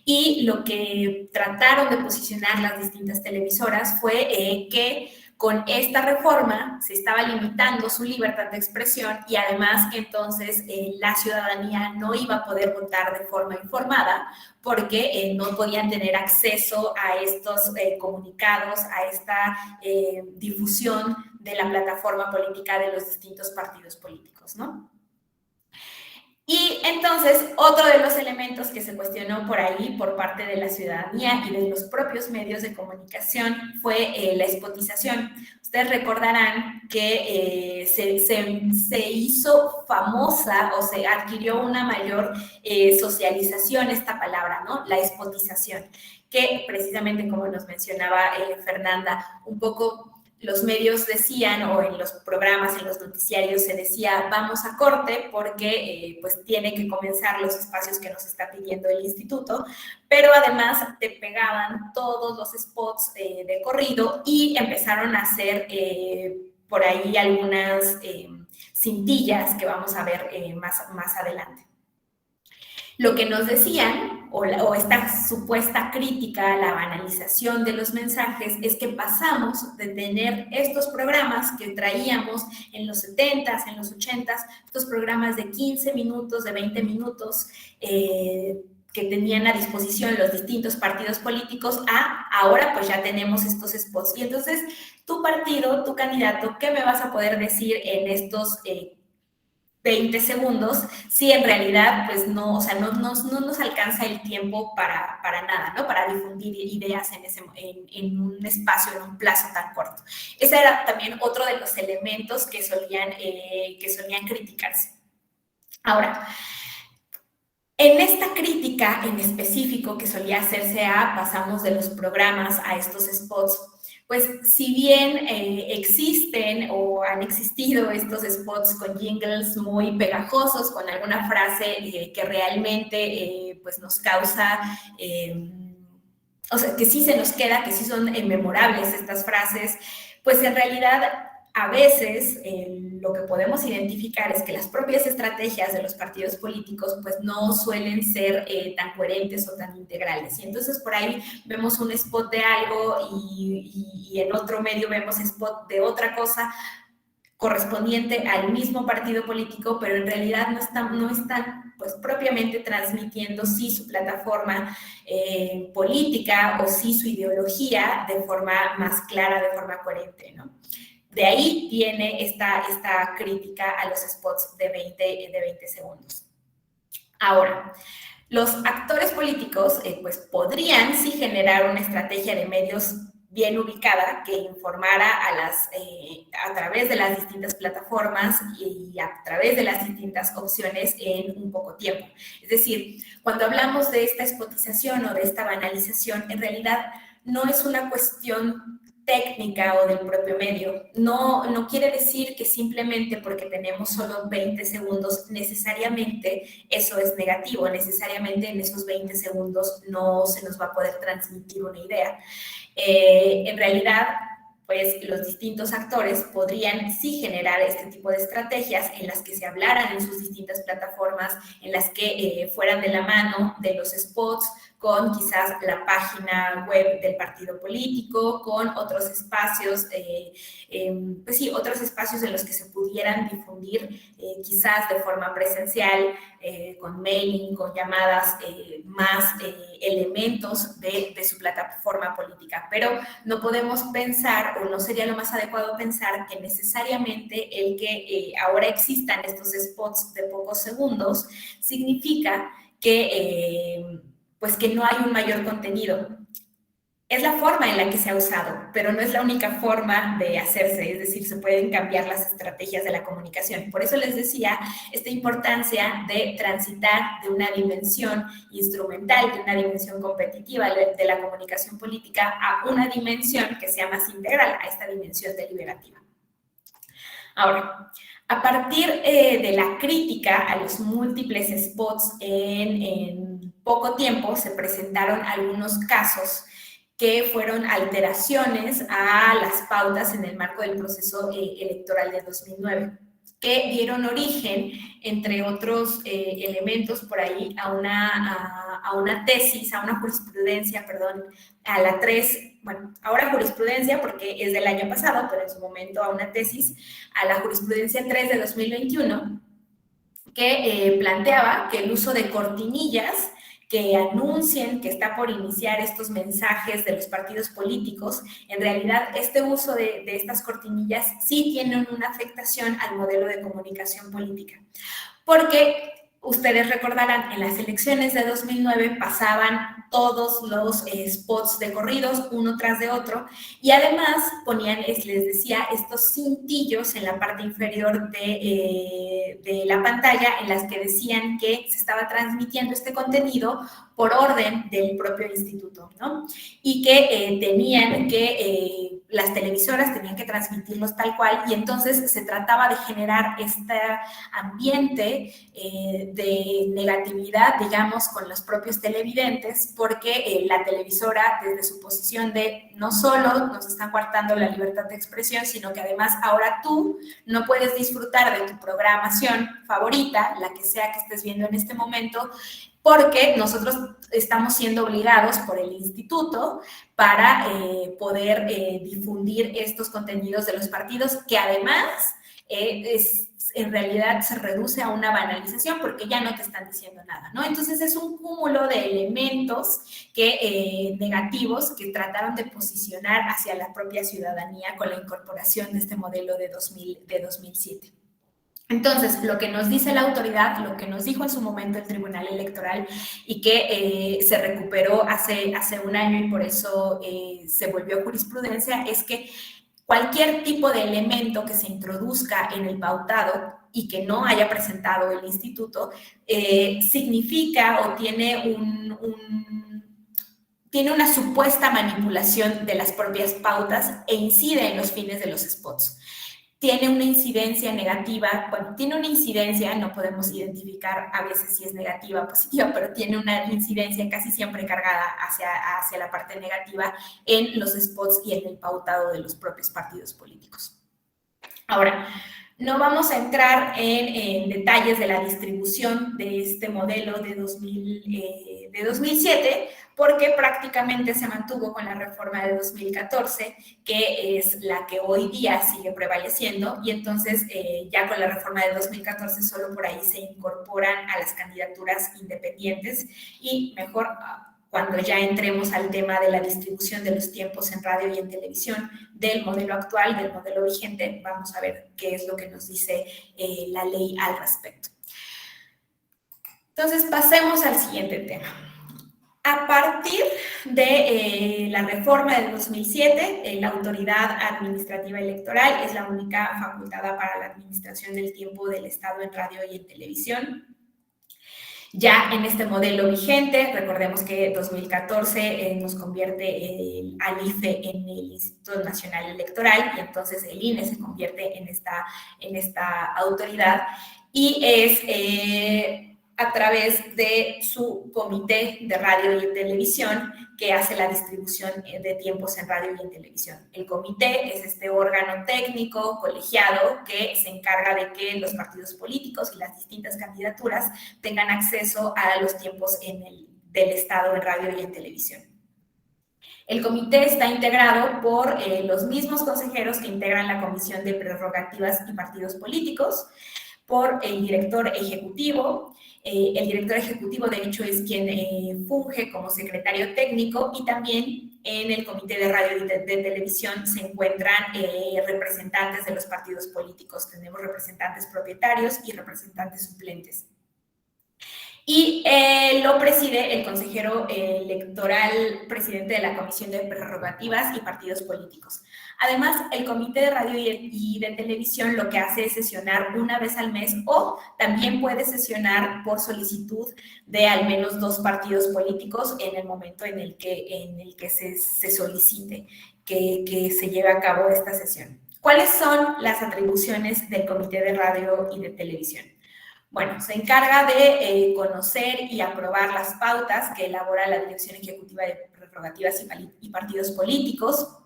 Y lo que trataron de posicionar las distintas televisoras fue que con esta reforma se estaba limitando su libertad de expresión y además entonces la ciudadanía no iba a poder votar de forma informada porque no podían tener acceso a estos comunicados, a esta difusión de la plataforma política de los distintos partidos políticos, ¿no? Y entonces, otro de los elementos que se cuestionó por ahí por parte de la ciudadanía y de los propios medios de comunicación fue la spotización. Ustedes recordarán que se hizo famosa o se adquirió una mayor socialización esta palabra, ¿no? La spotización, que precisamente como nos mencionaba Fernanda, un poco los medios decían, o en los programas, en los noticiarios se decía, vamos a corte porque pues tiene que comenzar los espacios que nos está pidiendo el instituto, pero además te pegaban todos los spots de corrido y empezaron a hacer por ahí algunas cintillas que vamos a ver más adelante. Lo que nos decían, o esta supuesta crítica a la banalización de los mensajes, es que pasamos de tener estos programas que traíamos en los 70s, en los 80s, estos programas de 15 minutos, de 20 minutos, que tenían a disposición los distintos partidos políticos, a ahora pues ya tenemos estos spots. Y entonces, tu partido, tu candidato, ¿qué me vas a poder decir en estos 20 segundos, si en realidad pues no, o sea, no nos alcanza el tiempo para nada, ¿no? Para difundir ideas en un espacio, en un plazo tan corto. Ese era también otro de los elementos que solían criticarse. Ahora, en esta crítica en específico que solía hacerse a pasamos de los programas a estos spots, pues si bien existen o han existido estos spots con jingles muy pegajosos, con alguna frase que realmente pues nos causa, o sea, que sí se nos queda, que sí son memorables estas frases, pues en realidad a veces lo que podemos identificar es que las propias estrategias de los partidos políticos pues no suelen ser tan coherentes o tan integrales. Y entonces por ahí vemos un spot de algo y en otro medio vemos spot de otra cosa correspondiente al mismo partido político, pero en realidad no están pues propiamente transmitiendo sí su plataforma política o sí su ideología de forma más clara, de forma coherente, ¿no? De ahí viene esta crítica a los spots de 20 segundos. Ahora, los actores políticos pues podrían sí generar una estrategia de medios bien ubicada que informara a través de las distintas plataformas y a través de las distintas opciones en un poco tiempo. Es decir, cuando hablamos de esta spotización o de esta banalización, en realidad no es una cuestión técnica o del propio medio. No quiere decir que simplemente porque tenemos solo 20 segundos, necesariamente eso es negativo, necesariamente en esos 20 segundos no se nos va a poder transmitir una idea. En realidad, pues los distintos actores podrían sí generar este tipo de estrategias en las que se hablaran en sus distintas plataformas, en las que fueran de la mano de los spots, con quizás la página web del partido político, con otros espacios, pues sí, otros espacios en los que se pudieran difundir quizás de forma presencial, con mailing, con llamadas, más elementos de su plataforma política. Pero no podemos pensar, o no sería lo más adecuado pensar, que necesariamente el que ahora existan estos spots de pocos segundos significa que pues que no hay un mayor contenido. Es la forma en la que se ha usado, pero no es la única forma de hacerse, es decir, se pueden cambiar las estrategias de la comunicación. Por eso les decía esta importancia de transitar de una dimensión instrumental, de una dimensión competitiva de la comunicación política a una dimensión que sea más integral, a esta dimensión deliberativa. Ahora, a partir de la crítica a los múltiples spots en poco tiempo se presentaron algunos casos que fueron alteraciones a las pautas en el marco del proceso electoral de 2009, que dieron origen, entre otros elementos por ahí, a una tesis, a una jurisprudencia, perdón, a la 3, bueno, ahora jurisprudencia porque es del año pasado, pero en su momento a una tesis, a la jurisprudencia 3 de 2021, que planteaba que el uso de cortinillas que anuncien que está por iniciar estos mensajes de los partidos políticos, en realidad este uso de estas cortinillas sí tienen una afectación al modelo de comunicación política. Porque ustedes recordarán, en las elecciones de 2009 pasaban todos los spots de corridos, uno tras de otro, y además ponían, les decía, estos cintillos en la parte inferior de la pantalla en las que decían que se estaba transmitiendo este contenido por orden del propio instituto, ¿no? Y que tenían que, las televisoras tenían que transmitirlos tal cual, y entonces se trataba de generar este ambiente de negatividad, digamos, con los propios televidentes, porque la televisora, desde su posición de no solo nos están coartando la libertad de expresión, sino que además ahora tú no puedes disfrutar de tu programación favorita, la que sea que estés viendo en este momento, porque nosotros estamos siendo obligados por el instituto para poder difundir estos contenidos de los partidos, que además en realidad se reduce a una banalización porque ya no te están diciendo nada, ¿no? Entonces es un cúmulo de elementos negativos que trataron de posicionar hacia la propia ciudadanía con la incorporación de este modelo de 2007. Entonces, lo que nos dice la autoridad, lo que nos dijo en su momento el Tribunal Electoral y que se recuperó hace un año y por eso se volvió jurisprudencia, es que cualquier tipo de elemento que se introduzca en el pautado y que no haya presentado el instituto, significa o tiene tiene una supuesta manipulación de las propias pautas e incide en los fines de los spots. Tiene una incidencia negativa, bueno, tiene una incidencia, no podemos identificar a veces si es negativa o positiva, pero tiene una incidencia casi siempre cargada hacia la parte negativa en los spots y en el pautado de los propios partidos políticos. Ahora, no vamos a entrar en detalles de la distribución de este modelo de 2007, porque prácticamente se mantuvo con la reforma de 2014, que es la que hoy día sigue prevaleciendo, y entonces ya con la reforma de 2014 solo por ahí se incorporan a las candidaturas independientes, y mejor cuando ya entremos al tema de la distribución de los tiempos en radio y en televisión del modelo actual, del modelo vigente, vamos a ver qué es lo que nos dice la ley al respecto. Entonces, pasemos al siguiente tema. A partir de la reforma del 2007, la Autoridad Administrativa Electoral es la única facultada para la administración del tiempo del Estado en radio y en televisión. Ya en este modelo vigente, recordemos que 2014 nos convierte al IFE en el Instituto Nacional Electoral, y entonces el INE se convierte en esta autoridad, y es a través de su comité de radio y televisión que hace la distribución de tiempos en radio y en televisión. El comité es este órgano técnico colegiado que se encarga de que los partidos políticos y las distintas candidaturas tengan acceso a los tiempos del Estado en radio y en televisión. El comité está integrado por los mismos consejeros que integran la Comisión de Prerrogativas y Partidos Políticos, por el director ejecutivo. El director ejecutivo, de hecho, es quien funge como secretario técnico, y también en el comité de radio y de televisión se encuentran representantes de los partidos políticos. Tenemos representantes propietarios y representantes suplentes. Y lo preside el consejero electoral, presidente de la Comisión de Prerrogativas y Partidos Políticos. Además, el Comité de Radio y de Televisión lo que hace es sesionar una vez al mes, o también puede sesionar por solicitud de al menos 2 partidos políticos en el momento en el que se solicite que se lleve a cabo esta sesión. ¿Cuáles son las atribuciones del Comité de Radio y de Televisión? Bueno, se encarga de conocer y aprobar las pautas que elabora la Dirección Ejecutiva de Prerrogativas y Partidos Políticos.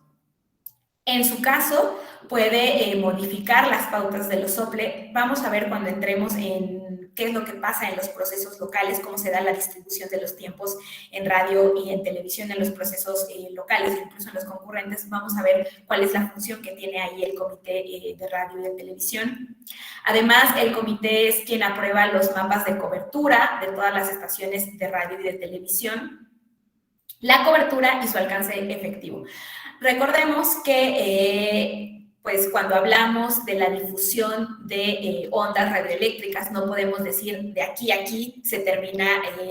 En su caso, puede modificar las pautas de los OPLE. Vamos a ver cuando entremos en qué es lo que pasa en los procesos locales, cómo se da la distribución de los tiempos en radio y en televisión, en los procesos locales, incluso en los concurrentes. Vamos a ver cuál es la función que tiene ahí el comité de radio y de televisión. Además, el comité es quien aprueba los mapas de cobertura de todas las estaciones de radio y de televisión, la cobertura y su alcance efectivo. Recordemos que pues cuando hablamos de la difusión de ondas radioeléctricas, no podemos decir de aquí a aquí se termina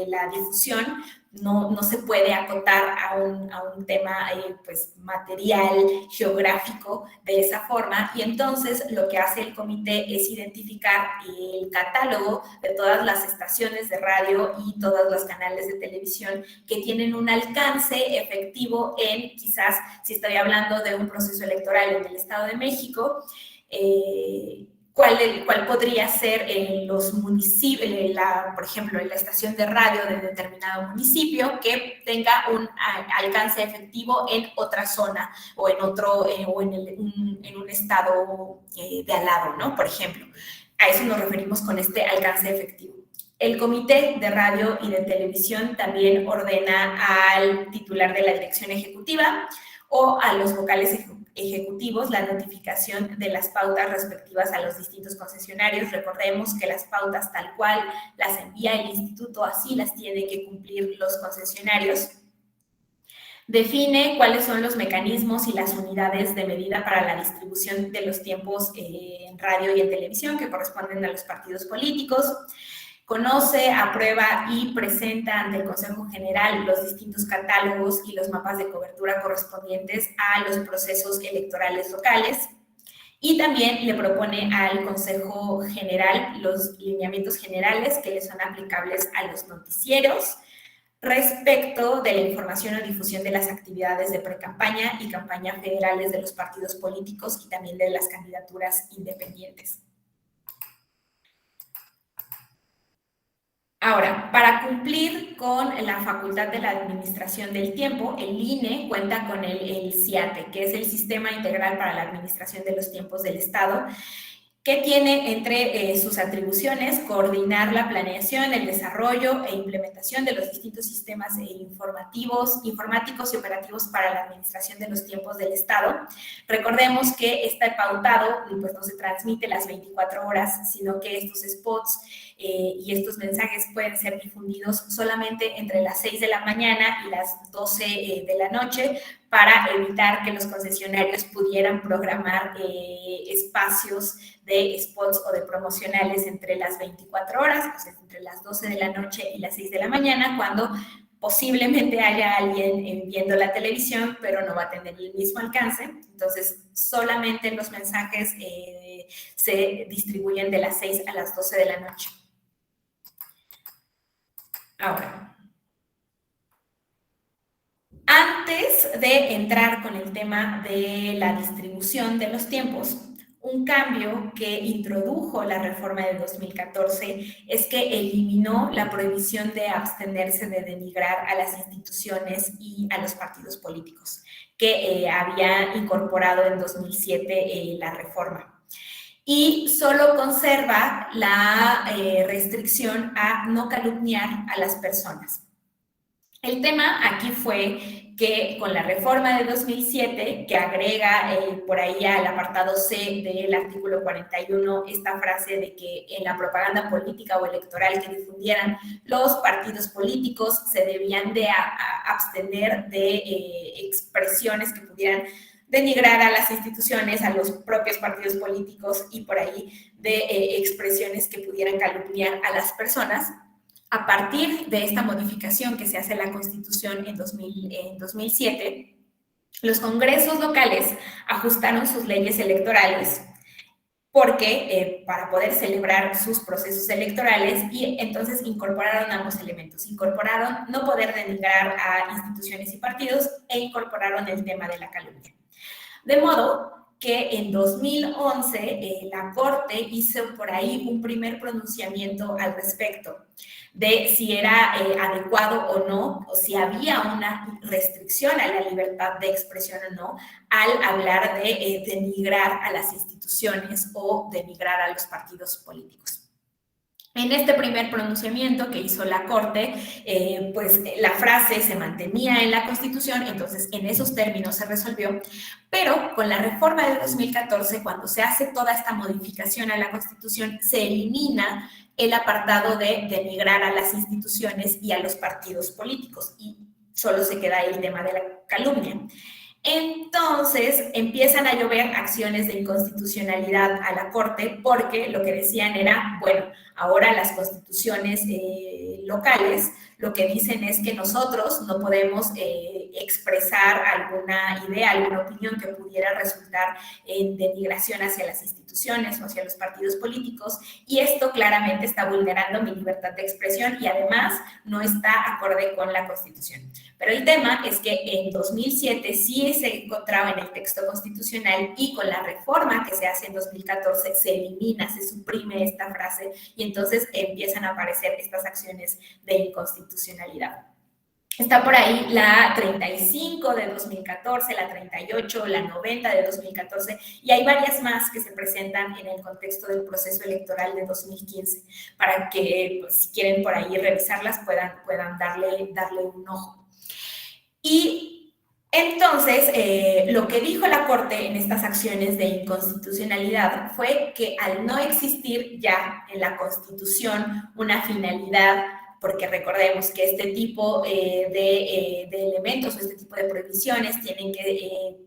la difusión, no se puede acotar a un tema pues material, geográfico de esa forma, y entonces lo que hace el comité es identificar el catálogo de todas las estaciones de radio y todos los canales de televisión que tienen un alcance efectivo en, quizás si estoy hablando de un proceso electoral en el Estado de México, ¿cuál podría ser en los municipios, por ejemplo, en la estación de radio de determinado municipio que tenga un alcance efectivo en otra zona o en otro, o en un estado de al lado, ¿no? Por ejemplo, a eso nos referimos con este alcance efectivo. El Comité de Radio y de Televisión también ordena al titular de la Dirección Ejecutiva o a los vocales ejecutivos la notificación de las pautas respectivas a los distintos concesionarios. Recordemos que las pautas tal cual las envía el instituto, así las tienen que cumplir los concesionarios. Define cuáles son los mecanismos y las unidades de medida para la distribución de los tiempos en radio y en televisión que corresponden a los partidos políticos. Conoce, aprueba y presenta ante el Consejo General los distintos catálogos y los mapas de cobertura correspondientes a los procesos electorales locales. Y también le propone al Consejo General los lineamientos generales que le son aplicables a los noticieros respecto de la información o difusión de las actividades de precampaña y campaña federales de los partidos políticos y también de las candidaturas independientes. Ahora, para cumplir con la facultad de la administración del tiempo, el INE cuenta con el SIATE, que es el Sistema Integral para la Administración de los Tiempos del Estado, que tiene entre sus atribuciones coordinar la planeación, el desarrollo e implementación de los distintos sistemas informáticos y operativos para la administración de los tiempos del Estado. Recordemos que está pautado, pues no se transmite las 24 horas, sino que estos spots y estos mensajes pueden ser difundidos solamente entre las 6 de la mañana y las 12 de la noche para evitar que los concesionarios pudieran programar espacios de spots o de promocionales entre las 24 horas, o sea, entre las 12 de la noche y las 6 de la mañana, cuando posiblemente haya alguien viendo la televisión, pero no va a tener el mismo alcance. Entonces, solamente los mensajes se distribuyen de las 6 a las 12 de la noche. Ahora, antes de entrar con el tema de la distribución de los tiempos, un cambio que introdujo la reforma de 2014 es que eliminó la prohibición de abstenerse de denigrar a las instituciones y a los partidos políticos, que había incorporado en 2007 la reforma. Y solo conserva la restricción a no calumniar a las personas. El tema aquí fue que con la reforma de 2007, que agrega por ahí al apartado C del artículo 41 esta frase de que en la propaganda política o electoral que difundieran los partidos políticos se debían de abstener de expresiones que pudieran denigrar a las instituciones, a los propios partidos políticos y por ahí de expresiones que pudieran calumniar a las personas. A partir de esta modificación que se hace a la Constitución en 2007, los congresos locales ajustaron sus leyes electorales porque para poder celebrar sus procesos electorales y entonces incorporaron ambos elementos. Incorporaron no poder denigrar a instituciones y partidos e incorporaron el tema de la calumnia. De modo que en 2011 la Corte hizo por ahí un primer pronunciamiento al respecto de si era adecuado o no, o si había una restricción a la libertad de expresión o no, al hablar de denigrar a las instituciones o denigrar a los partidos políticos. En este primer pronunciamiento que hizo la Corte, pues la frase se mantenía en la Constitución, entonces en esos términos se resolvió, pero con la reforma de 2014, cuando se hace toda esta modificación a la Constitución, se elimina el apartado de denigrar a las instituciones y a los partidos políticos, y solo se queda el tema de la calumnia. Entonces empiezan a llover acciones de inconstitucionalidad a la Corte porque lo que decían era, bueno, ahora las constituciones locales lo que dicen es que nosotros no podemos expresar alguna idea, alguna opinión que pudiera resultar en denigración hacia las instituciones o hacia los partidos políticos, y esto claramente está vulnerando mi libertad de expresión y además no está acorde con la Constitución. Pero el tema es que en 2007 sí se encontraba en el texto constitucional y con la reforma que se hace en 2014 se elimina, se suprime esta frase y entonces empiezan a aparecer estas acciones de inconstitucionalidad. Está por ahí la 35 de 2014, la 38, la 90 de 2014 y hay varias más que se presentan en el contexto del proceso electoral de 2015 para que pues, si quieren por ahí revisarlas puedan darle un ojo. Y entonces, lo que dijo la Corte en estas acciones de inconstitucionalidad fue que al no existir ya en la Constitución una finalidad, porque recordemos que este tipo de elementos o este tipo de prohibiciones tienen que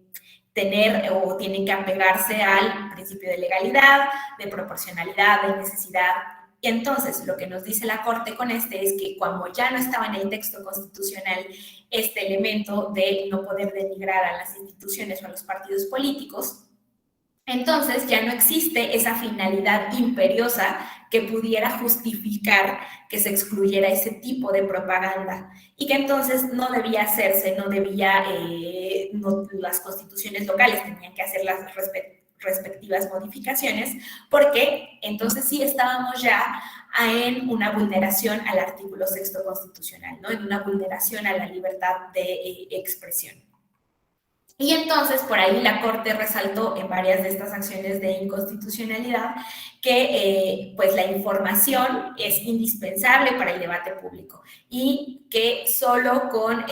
tener o tienen que apegarse al principio de legalidad, de proporcionalidad, de necesidad. Y entonces, lo que nos dice la Corte con es que como ya no estaba en el texto constitucional este elemento de no poder denigrar a las instituciones o a los partidos políticos, entonces ya no existe esa finalidad imperiosa que pudiera justificar que se excluyera ese tipo de propaganda y que entonces no debía hacerse, las constituciones locales tenían que hacer las respectivas modificaciones, porque entonces sí estábamos ya en una vulneración al artículo 6º constitucional, ¿no? En una vulneración a la libertad de expresión. Y entonces por ahí la Corte resaltó en varias de estas acciones de inconstitucionalidad que pues la información es indispensable para el debate público y que solo con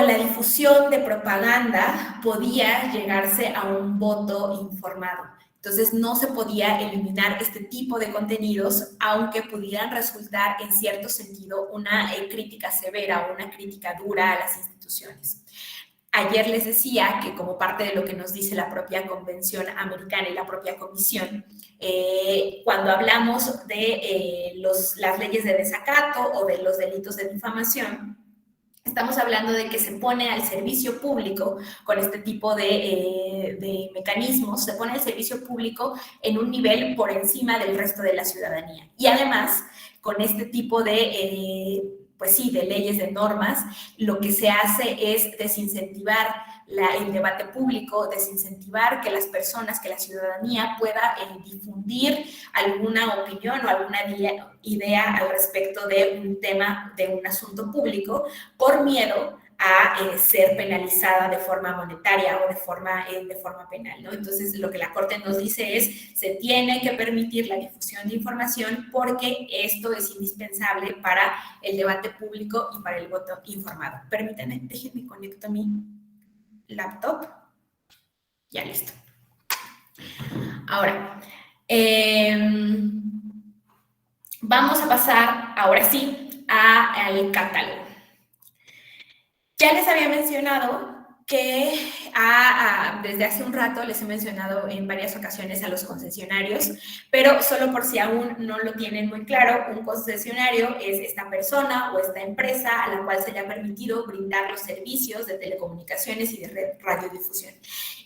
la difusión de propaganda podía llegarse a un voto informado. Entonces, no se podía eliminar este tipo de contenidos, aunque pudieran resultar en cierto sentido una crítica severa o una crítica dura a las instituciones. Ayer les decía que como parte de lo que nos dice la propia Convención Americana y la propia Comisión, cuando hablamos de las leyes de desacato o de los delitos de difamación, estamos hablando de que se pone al servicio público, con este tipo de mecanismos, se pone al servicio público en un nivel por encima del resto de la ciudadanía. Y además, con este tipo de leyes, de normas, lo que se hace es desincentivar el debate público, desincentivar que las personas, que la ciudadanía pueda difundir alguna opinión o alguna idea al respecto de un tema, de un asunto público, por miedo a ser penalizada de forma monetaria o de forma penal, ¿no? Entonces, lo que la Corte nos dice es, se tiene que permitir la difusión de información porque esto es indispensable para el debate público y para el voto informado. Permítanme, déjenme conecto mi laptop. Ya, listo. Ahora, vamos a pasar, ahora sí, al catálogo. Ya les había mencionado que desde hace un rato les he mencionado en varias ocasiones a los concesionarios, pero solo por si aún no lo tienen muy claro, un concesionario es esta persona o esta empresa a la cual se le ha permitido brindar los servicios de telecomunicaciones y de radiodifusión.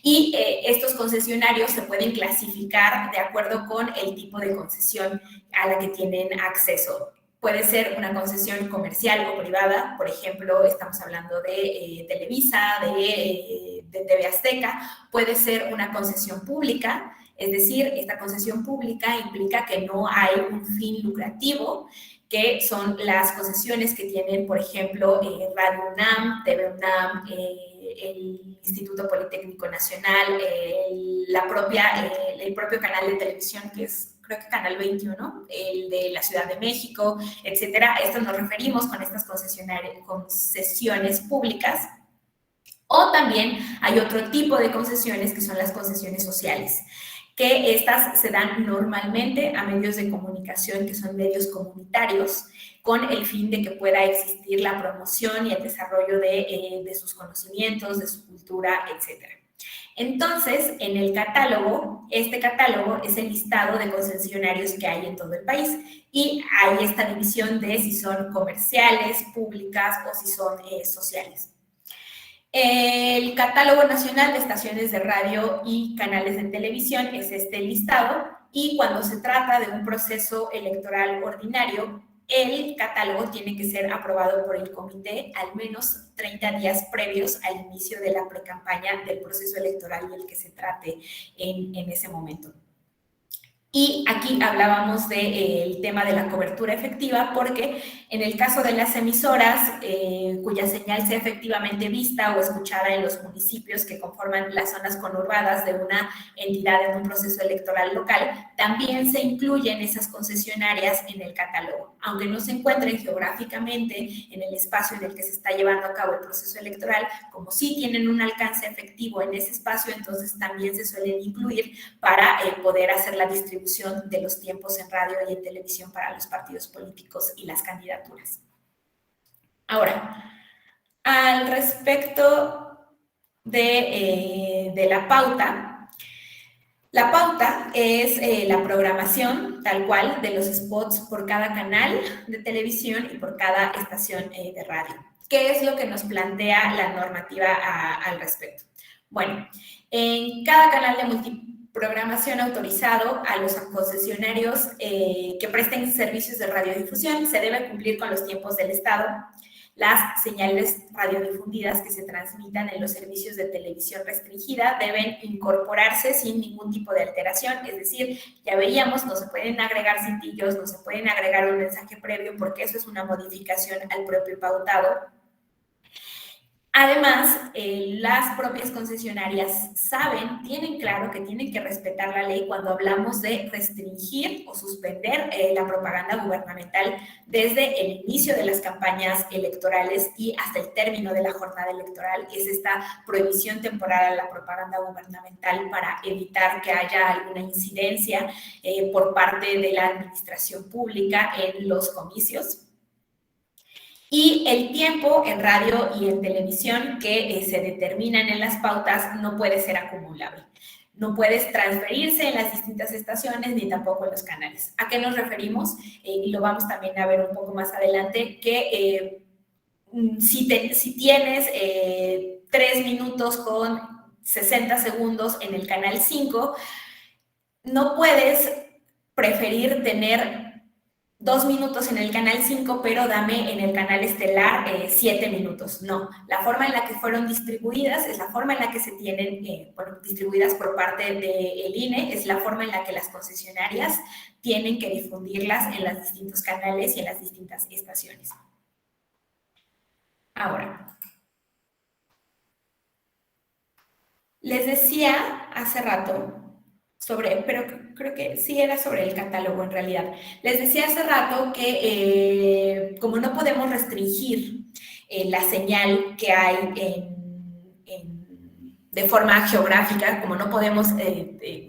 Y estos concesionarios se pueden clasificar de acuerdo con el tipo de concesión a la que tienen acceso. puede ser una concesión comercial o privada, por ejemplo, estamos hablando de Televisa, de TV Azteca, puede ser una concesión pública, es decir, esta concesión pública implica que no hay un fin lucrativo, que son las concesiones que tienen, por ejemplo, Radio UNAM, TV UNAM, el Instituto Politécnico Nacional, el propio canal de televisión que es, creo que Canal 21, el de la Ciudad de México, etcétera. A esto nos referimos con estas concesiones públicas. O también hay otro tipo de concesiones que son las concesiones sociales, que estas se dan normalmente a medios de comunicación que son medios comunitarios, con el fin de que pueda existir la promoción y el desarrollo de sus conocimientos, de su cultura, etc. Entonces, en el catálogo, este catálogo es el listado de concesionarios que hay en todo el país y hay esta división de si son comerciales, públicas o si son sociales. El catálogo nacional de estaciones de radio y canales de televisión es este listado, y cuando se trata de un proceso electoral ordinario, el catálogo tiene que ser aprobado por el comité al menos 30 días previos al inicio de la precampaña del proceso electoral del que se trate en ese momento. Y aquí hablábamos del tema de la cobertura efectiva, porque en el caso de las emisoras cuya señal sea efectivamente vista o escuchada en los municipios que conforman las zonas conurbadas de una entidad en un proceso electoral local, también se incluyen esas concesionarias en el catálogo. Aunque no se encuentren geográficamente en el espacio en el que se está llevando a cabo el proceso electoral, como sí tienen un alcance efectivo en ese espacio, entonces también se suelen incluir para poder hacer la distribución de los tiempos en radio y en televisión para los partidos políticos y las candidaturas. Ahora, al respecto de la pauta es la programación tal cual de los spots por cada canal de televisión y por cada estación de radio. ¿Qué es lo que nos plantea la normativa al respecto? Bueno, en cada canal de multiprogramación autorizado a los concesionarios que presten servicios de radiodifusión se debe cumplir con los tiempos del Estado. Las señales radiodifundidas que se transmitan en los servicios de televisión restringida deben incorporarse sin ningún tipo de alteración, es decir, ya veíamos, no se pueden agregar cintillos, no se pueden agregar un mensaje previo porque eso es una modificación al propio pautado. Además, las propias concesionarias tienen claro que tienen que respetar la ley cuando hablamos de restringir o suspender la propaganda gubernamental desde el inicio de las campañas electorales y hasta el término de la jornada electoral. Es esta prohibición temporal a la propaganda gubernamental para evitar que haya alguna incidencia por parte de la administración pública en los comicios. Y el tiempo en radio y en televisión que se determinan en las pautas no puede ser acumulable. No puedes transferirse en las distintas estaciones ni tampoco en los canales. ¿A qué nos referimos? Y lo vamos también a ver un poco más adelante, que si tienes 3 minutos con 60 segundos en el canal 5, no puedes preferir tener 2 minutos en el canal 5, pero dame en el canal estelar 7 minutos. No, la forma en la que fueron distribuidas es la forma en la que se tienen, distribuidas por parte del INE, es la forma en la que las concesionarias tienen que difundirlas en los distintos canales y en las distintas estaciones. Ahora, les decía hace rato pero creo que sí era sobre el catálogo en realidad. Les decía hace rato que como no podemos restringir la señal que hay de forma geográfica, como no podemos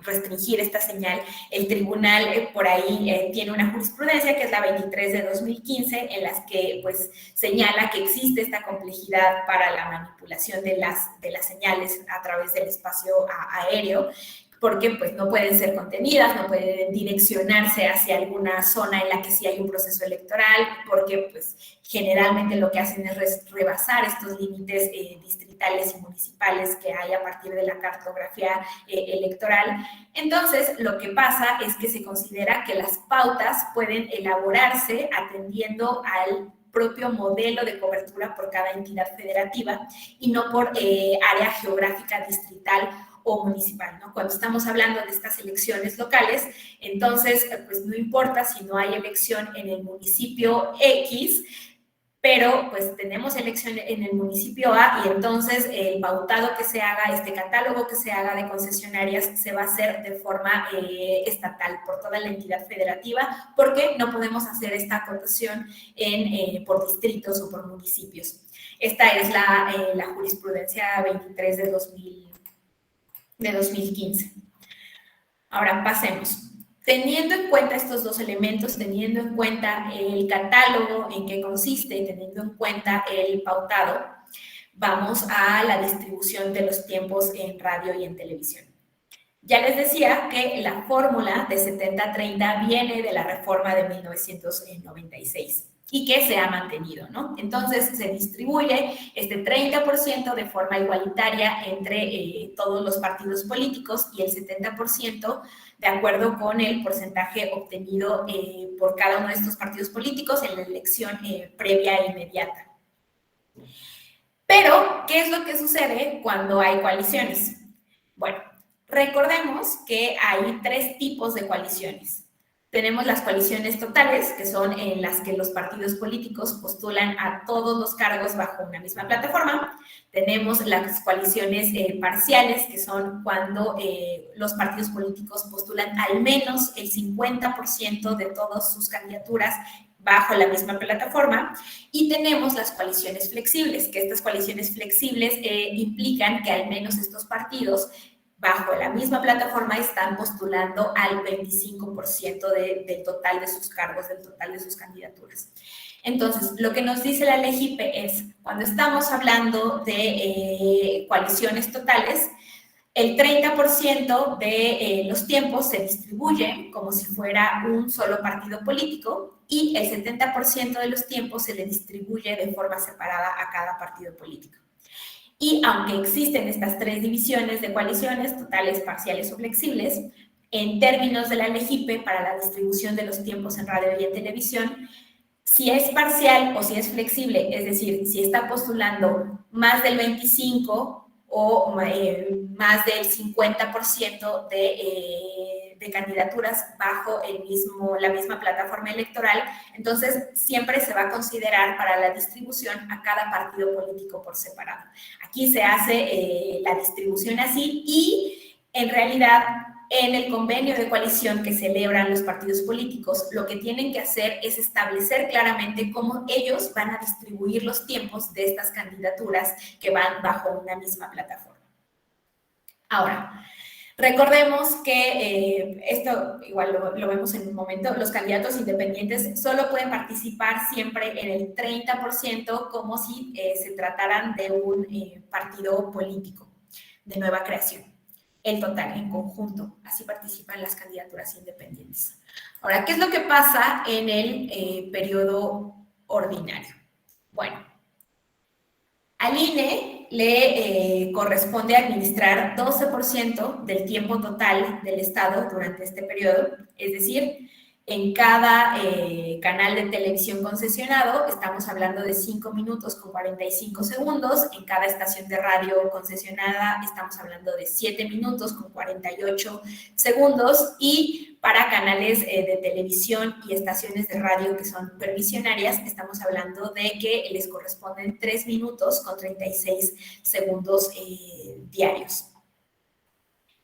restringir esta señal, el tribunal por ahí tiene una jurisprudencia que es la 23 de 2015, en las que pues señala que existe esta complejidad para la manipulación de las señales a través del espacio aéreo, porque pues no pueden ser contenidas, no pueden direccionarse hacia alguna zona en la que sí hay un proceso electoral, porque pues generalmente lo que hacen es rebasar estos límites distritales y municipales que hay a partir de la cartografía electoral. Entonces, lo que pasa es que se considera que las pautas pueden elaborarse atendiendo al propio modelo de cobertura por cada entidad federativa y no por área geográfica distrital o municipal, ¿no? Cuando estamos hablando de estas elecciones locales, entonces, pues no importa si no hay elección en el municipio X, pero pues tenemos elección en el municipio A y entonces el pautado que se haga, este catálogo que se haga de concesionarias se va a hacer de forma estatal por toda la entidad federativa porque no podemos hacer esta acotación por distritos o por municipios. Esta es la jurisprudencia 23 de 2015. Ahora pasemos. Teniendo en cuenta estos dos elementos, teniendo en cuenta el catálogo en qué consiste y teniendo en cuenta el pautado, vamos a la distribución de los tiempos en radio y en televisión. Ya les decía que la fórmula de 70-30 viene de la reforma de 1996 y que se ha mantenido, ¿no? Entonces, se distribuye este 30% de forma igualitaria entre todos los partidos políticos y el 70% de acuerdo con el porcentaje obtenido por cada uno de estos partidos políticos en la elección previa e inmediata. Pero, ¿qué es lo que sucede cuando hay coaliciones? Bueno, recordemos que hay tres tipos de coaliciones. Tenemos las coaliciones totales, que son en las que los partidos políticos postulan a todos los cargos bajo una misma plataforma. Tenemos las coaliciones parciales, que son cuando los partidos políticos postulan al menos el 50% de todas sus candidaturas bajo la misma plataforma. Y tenemos las coaliciones flexibles, que estas coaliciones flexibles implican que al menos estos partidos bajo la misma plataforma están postulando al 25% del total de sus cargos, del total de sus candidaturas. Entonces, lo que nos dice la LGIPE es, cuando estamos hablando de coaliciones totales, el 30% de los tiempos se distribuye como si fuera un solo partido político y el 70% de los tiempos se le distribuye de forma separada a cada partido político. Y aunque existen estas tres divisiones de coaliciones, totales, parciales o flexibles, en términos de la LGIPE, para la distribución de los tiempos en radio y en televisión, si es parcial o si es flexible, es decir, si está postulando más del 25% o más del 50% de candidaturas bajo la misma plataforma electoral, entonces siempre se va a considerar para la distribución a cada partido político por separado. Aquí se hace la distribución así y en realidad en el convenio de coalición que celebran los partidos políticos, lo que tienen que hacer es establecer claramente cómo ellos van a distribuir los tiempos de estas candidaturas que van bajo una misma plataforma. Ahora, recordemos que esto igual lo vemos en un momento, los candidatos independientes solo pueden participar siempre en el 30% como si se trataran de un partido político de nueva creación. El total, en conjunto, así participan las candidaturas independientes. Ahora, ¿qué es lo que pasa en el periodo ordinario? Bueno, al INE le corresponde administrar 12% del tiempo total del Estado durante este periodo, es decir, en cada canal de televisión concesionado estamos hablando de 5 minutos con 45 segundos, en cada estación de radio concesionada estamos hablando de 7 minutos con 48 segundos y para canales de televisión y estaciones de radio que son permisionarias estamos hablando de que les corresponden 3 minutos con 36 segundos diarios.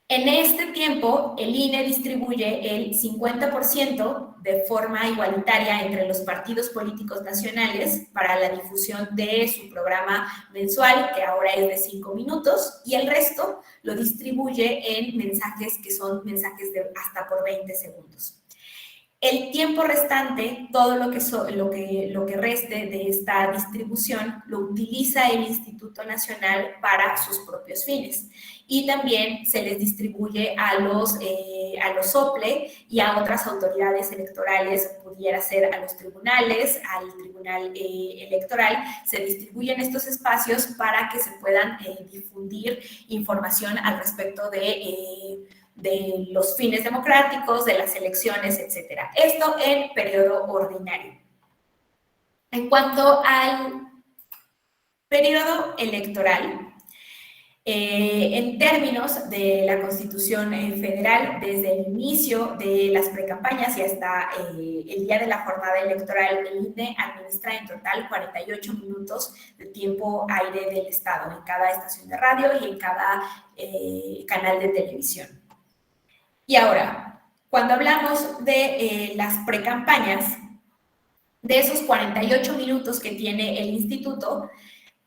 En este tiempo, el INE distribuye el 50% de forma igualitaria entre los partidos políticos nacionales para la difusión de su programa mensual, que ahora es de 5 minutos, y el resto lo distribuye en mensajes que son mensajes de hasta por 20 segundos. El tiempo restante, todo lo que reste de esta distribución, lo utiliza el Instituto Nacional para sus propios fines. y también se les distribuye a los OPLE y a otras autoridades electorales, pudiera ser a los tribunales, al tribunal electoral. Se distribuyen estos espacios para que se puedan difundir información al respecto de los fines democráticos, de las elecciones, etcétera. Esto en periodo ordinario. En cuanto al periodo electoral, en términos de la Constitución Federal, desde el inicio de las precampañas y hasta el día de la jornada electoral, el INE administra en total 48 minutos de tiempo aire del Estado en cada estación de radio y en cada canal de televisión. Y ahora, cuando hablamos de las precampañas, de esos 48 minutos que tiene el instituto,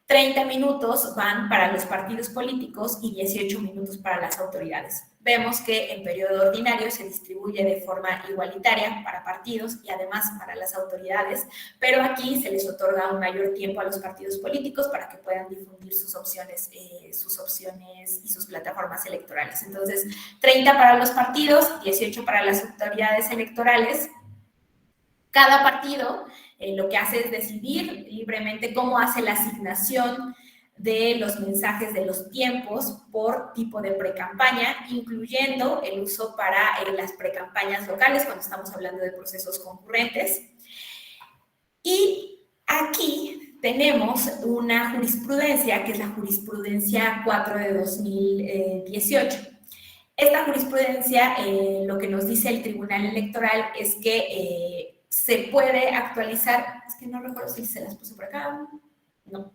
30 minutos van para los partidos políticos y 18 minutos para las autoridades. Vemos que en periodo ordinario se distribuye de forma igualitaria para partidos y además para las autoridades, pero aquí se les otorga un mayor tiempo a los partidos políticos para que puedan difundir sus opciones y sus plataformas electorales. Entonces, 30 para los partidos, 18 para las autoridades electorales. Cada partido lo que hace es decidir libremente cómo hace la asignación de los mensajes de los tiempos por tipo de precampaña, incluyendo el uso para las precampañas locales, cuando estamos hablando de procesos concurrentes. Y aquí tenemos una jurisprudencia, que es la jurisprudencia 4 de 2018. Esta jurisprudencia, lo que nos dice el Tribunal Electoral es que se puede actualizar, es que no recuerdo si se las puse por acá, no.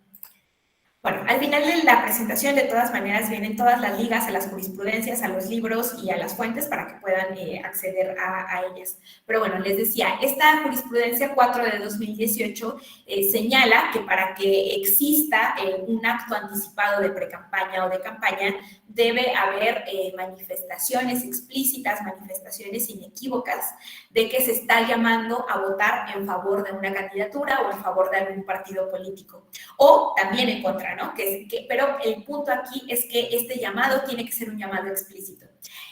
Bueno, al final de la presentación, de todas maneras, vienen todas las ligas a las jurisprudencias, a los libros y a las fuentes para que puedan acceder a ellas. Pero bueno, les decía, esta jurisprudencia 4 de 2018 señala que para que exista un acto anticipado de precampaña o de campaña, debe haber manifestaciones explícitas, manifestaciones inequívocas de que se está llamando a votar en favor de una candidatura o en favor de algún partido político, o también en contra, ¿no? Pero el punto aquí es que este llamado tiene que ser un llamado explícito.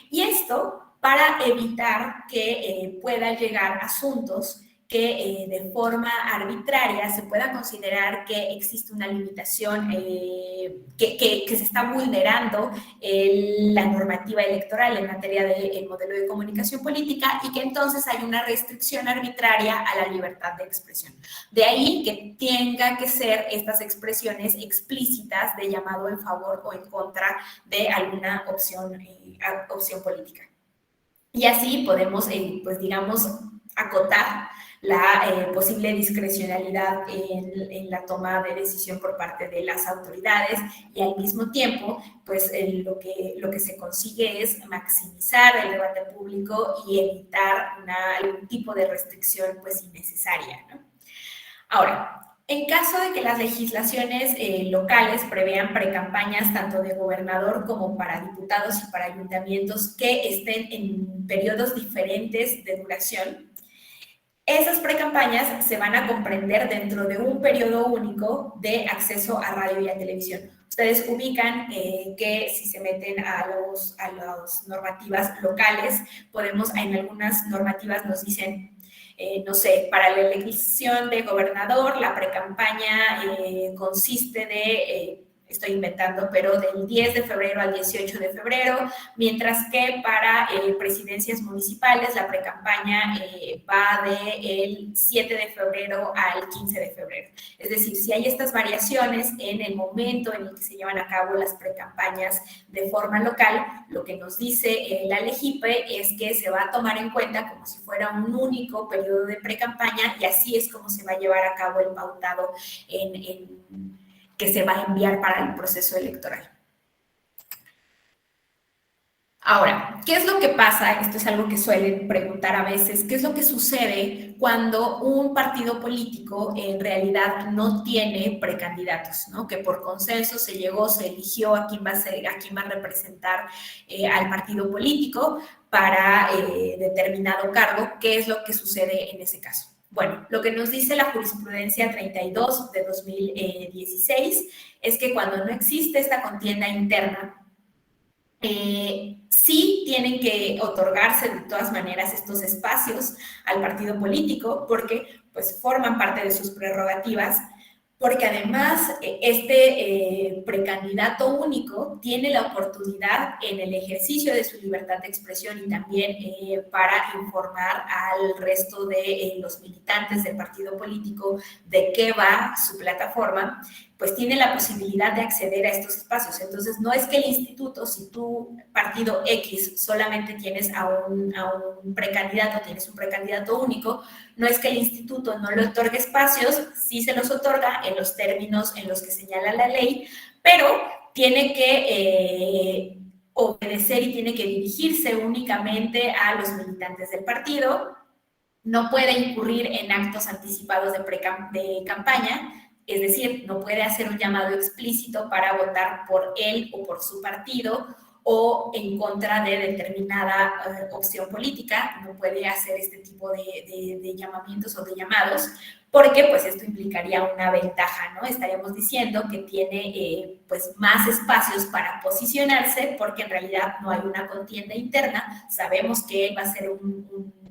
Y esto para evitar que pueda llegar asuntos que de forma arbitraria se pueda considerar que existe una limitación, que se está vulnerando la normativa electoral en materia del modelo de comunicación política y que entonces hay una restricción arbitraria a la libertad de expresión. De ahí que tenga que ser estas expresiones explícitas de llamado en favor o en contra de alguna opción política. Y así podemos, pues digamos, acotar la posible discrecionalidad en la toma de decisión por parte de las autoridades y al mismo tiempo, pues lo que se consigue es maximizar el debate público y evitar algún tipo de restricción pues innecesaria, ¿no? Ahora, en caso de que las legislaciones locales prevean precampañas tanto de gobernador como para diputados y para ayuntamientos que estén en periodos diferentes de duración, esas precampañas se van a comprender dentro de un periodo único de acceso a radio y a televisión. Ustedes ubican que si se meten a las normativas locales, en algunas normativas nos dicen, no sé, para la elección de gobernador, la precampaña consiste de, estoy inventando, pero del 10 de febrero al 18 de febrero, mientras que para presidencias municipales la precampaña va del 7 de febrero al 15 de febrero. Es decir, si hay estas variaciones en el momento en el que se llevan a cabo las precampañas de forma local, lo que nos dice la LEGIPE es que se va a tomar en cuenta como si fuera un único periodo de precampaña y así es como se va a llevar a cabo el pautado que se va a enviar para el proceso electoral. Ahora, ¿qué es lo que pasa? Esto es algo que suelen preguntar a veces. ¿Qué es lo que sucede cuando un partido político en realidad no tiene precandidatos, ¿no? Que por consenso se eligió a quién va a representar al partido político para determinado cargo? ¿Qué es lo que sucede en ese caso? Bueno, lo que nos dice la jurisprudencia 32 de 2016 es que cuando no existe esta contienda interna sí tienen que otorgarse de todas maneras estos espacios al partido político porque pues forman parte de sus prerrogativas, porque además precandidato único tiene la oportunidad en el ejercicio de su libertad de expresión y también para informar al resto de los militantes del partido político de qué va su plataforma, pues tiene la posibilidad de acceder a estos espacios. Entonces, no es que el instituto, si tu partido X solamente tienes a un precandidato, tienes un precandidato único, no es que el instituto no le otorgue espacios, sí se los otorga en los términos en los que señala la ley, pero tiene que obedecer y tiene que dirigirse únicamente a los militantes del partido, no puede incurrir en actos anticipados de campaña, es decir, no puede hacer un llamado explícito para votar por él o por su partido o en contra de determinada opción política, no puede hacer este tipo de llamamientos o de llamados, porque pues esto implicaría una ventaja, ¿no? Estaríamos diciendo que tiene pues más espacios para posicionarse, porque en realidad no hay una contienda interna, sabemos que él va a ser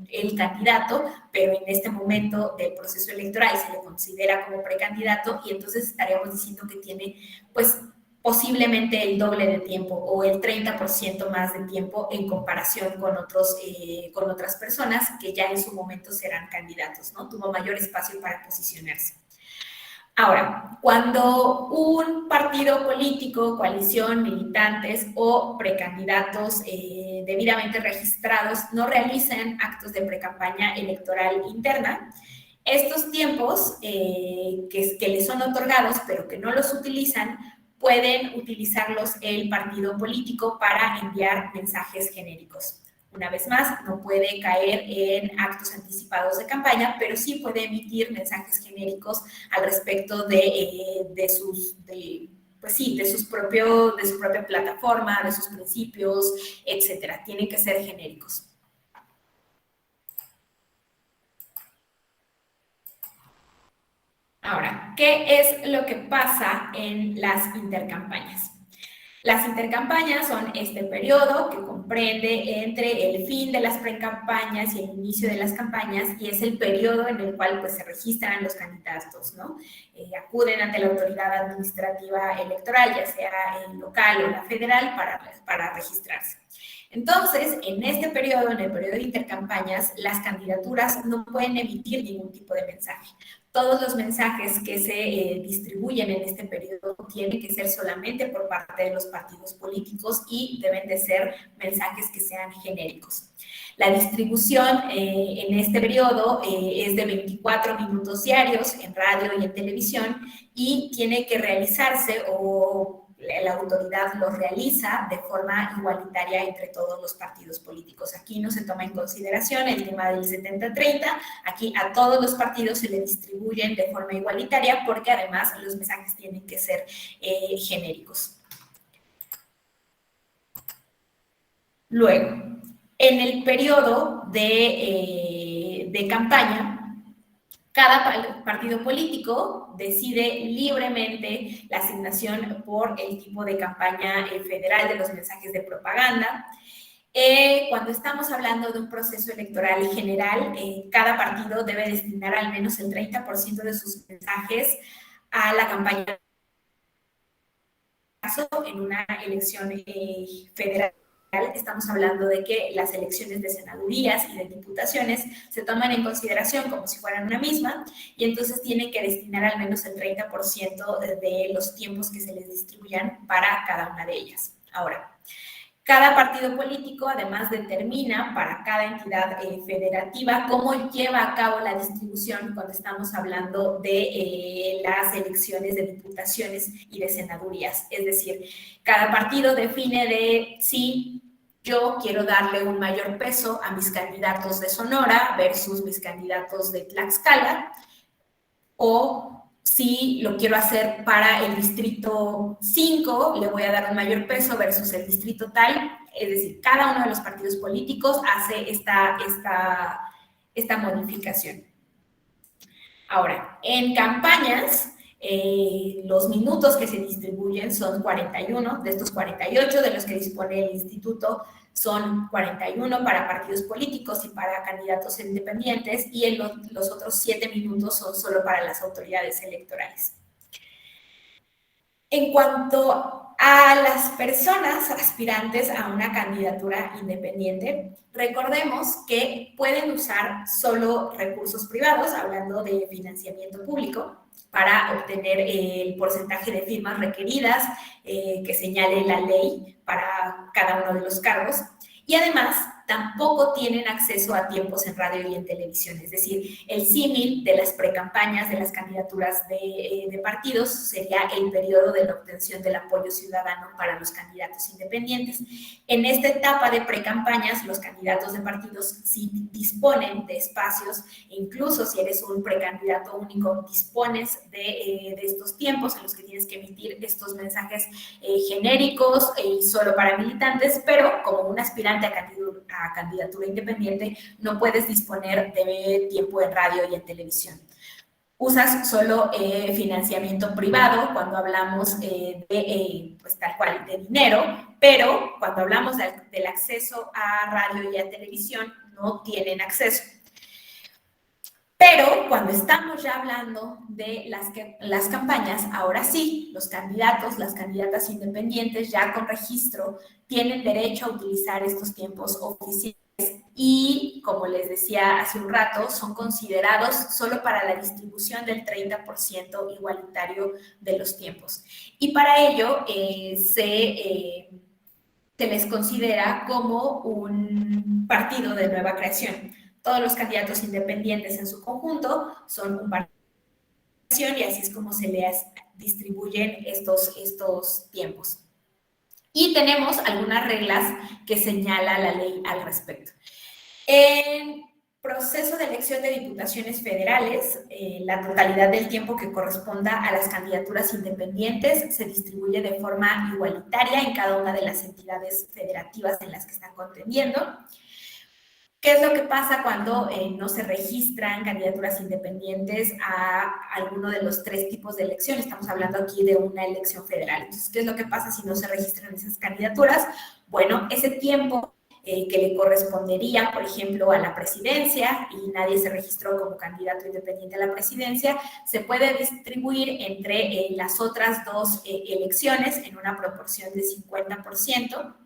el candidato, pero en este momento del proceso electoral se le considera como precandidato y entonces estaríamos diciendo que tiene pues posiblemente el doble de tiempo o el 30% más de tiempo en comparación con otras personas que ya en su momento serán candidatos, ¿no? Tuvo mayor espacio para posicionarse. Ahora, cuando un partido político, coalición, militantes o precandidatos debidamente registrados no realizan actos de precampaña electoral interna, estos tiempos que les son otorgados pero que no los utilizan, pueden utilizarlos el partido político para enviar mensajes genéricos. Una vez más, no puede caer en actos anticipados de campaña, pero sí puede emitir mensajes genéricos al respecto de su propia plataforma, de sus principios, etcétera. Tienen que ser genéricos. Ahora, ¿qué es lo que pasa en las intercampañas? Las intercampañas son este periodo que comprende entre el fin de las precampañas y el inicio de las campañas y es el periodo en el cual pues, se registran los candidatos, ¿no? Acuden ante la autoridad administrativa electoral, ya sea el local o la federal, para registrarse. Entonces, en este periodo, en el periodo de intercampañas, las candidaturas no pueden emitir ningún tipo de mensaje. Todos los mensajes que se distribuyen en este periodo tienen que ser solamente por parte de los partidos políticos y deben de ser mensajes que sean genéricos. La distribución en este periodo es de 24 minutos diarios en radio y en televisión y tiene que realizarse o la autoridad lo realiza de forma igualitaria entre todos los partidos políticos. Aquí no se toma en consideración el tema del 70-30, aquí a todos los partidos se les distribuyen de forma igualitaria porque además los mensajes tienen que ser genéricos. Luego, en el periodo de campaña, cada partido político decide libremente la asignación por el tipo de campaña federal de los mensajes de propaganda. Cuando estamos hablando de un proceso electoral general, cada partido debe destinar al menos el 30% de sus mensajes a la campaña en una elección federal. Estamos hablando de que las elecciones de senadurías y de diputaciones se toman en consideración como si fueran una misma y entonces tienen que destinar al menos el 30% de los tiempos que se les distribuyan para cada una de ellas. Ahora, cada partido político además determina para cada entidad federativa cómo lleva a cabo la distribución cuando estamos hablando de las elecciones de diputaciones y de senadurías. Es decir, cada partido define de si yo quiero darle un mayor peso a mis candidatos de Sonora versus mis candidatos de Tlaxcala, o si lo quiero hacer para el distrito 5, le voy a dar un mayor peso versus el distrito tal. Es decir, cada uno de los partidos políticos hace esta modificación. Ahora, en campañas, Los minutos que se distribuyen son 41, de estos 48 de los que dispone el instituto son 41 para partidos políticos y para candidatos independientes, y los otros 7 minutos son solo para las autoridades electorales. En cuanto a las personas aspirantes a una candidatura independiente, recordemos que pueden usar solo recursos privados, hablando de financiamiento público, para obtener el porcentaje de firmas requeridas que señale la ley para cada uno de los cargos. Y además, tampoco tienen acceso a tiempos en radio y en televisión. Es decir, el símil de las precampañas de las candidaturas de partidos sería el periodo de la obtención del apoyo ciudadano para los candidatos independientes. En esta etapa de precampañas, los candidatos de partidos sí disponen de espacios, e incluso si eres un precandidato único, dispones de estos tiempos en los que tienes que emitir estos mensajes genéricos y solo para militantes, pero como un aspirante a candidatura independiente no puedes disponer de tiempo en radio y en televisión. Usas solo financiamiento privado cuando hablamos pues tal cual, de dinero, pero cuando hablamos del acceso a radio y a televisión no tienen acceso. Pero cuando estamos ya hablando de las campañas, ahora sí, los candidatos, las candidatas independientes ya con registro tienen derecho a utilizar estos tiempos oficiales y, como les decía hace un rato, son considerados solo para la distribución del 30% igualitario de los tiempos. Y para ello se les considera como un partido de nueva creación. Todos los candidatos independientes en su conjunto son un partido de creación y así es como se les distribuyen estos tiempos. Y tenemos algunas reglas que señala la ley al respecto. En proceso de elección de diputaciones federales, la totalidad del tiempo que corresponda a las candidaturas independientes se distribuye de forma igualitaria en cada una de las entidades federativas en las que están contendiendo. ¿Qué es lo que pasa cuando no se registran candidaturas independientes a alguno de los 3 tipos de elección? Estamos hablando aquí de una elección federal. Entonces, ¿qué es lo que pasa si no se registran esas candidaturas? Bueno, ese tiempo que le correspondería, por ejemplo, a la presidencia, y nadie se registró como candidato independiente a la presidencia, se puede distribuir entre las otras 2 elecciones en una proporción de 50%.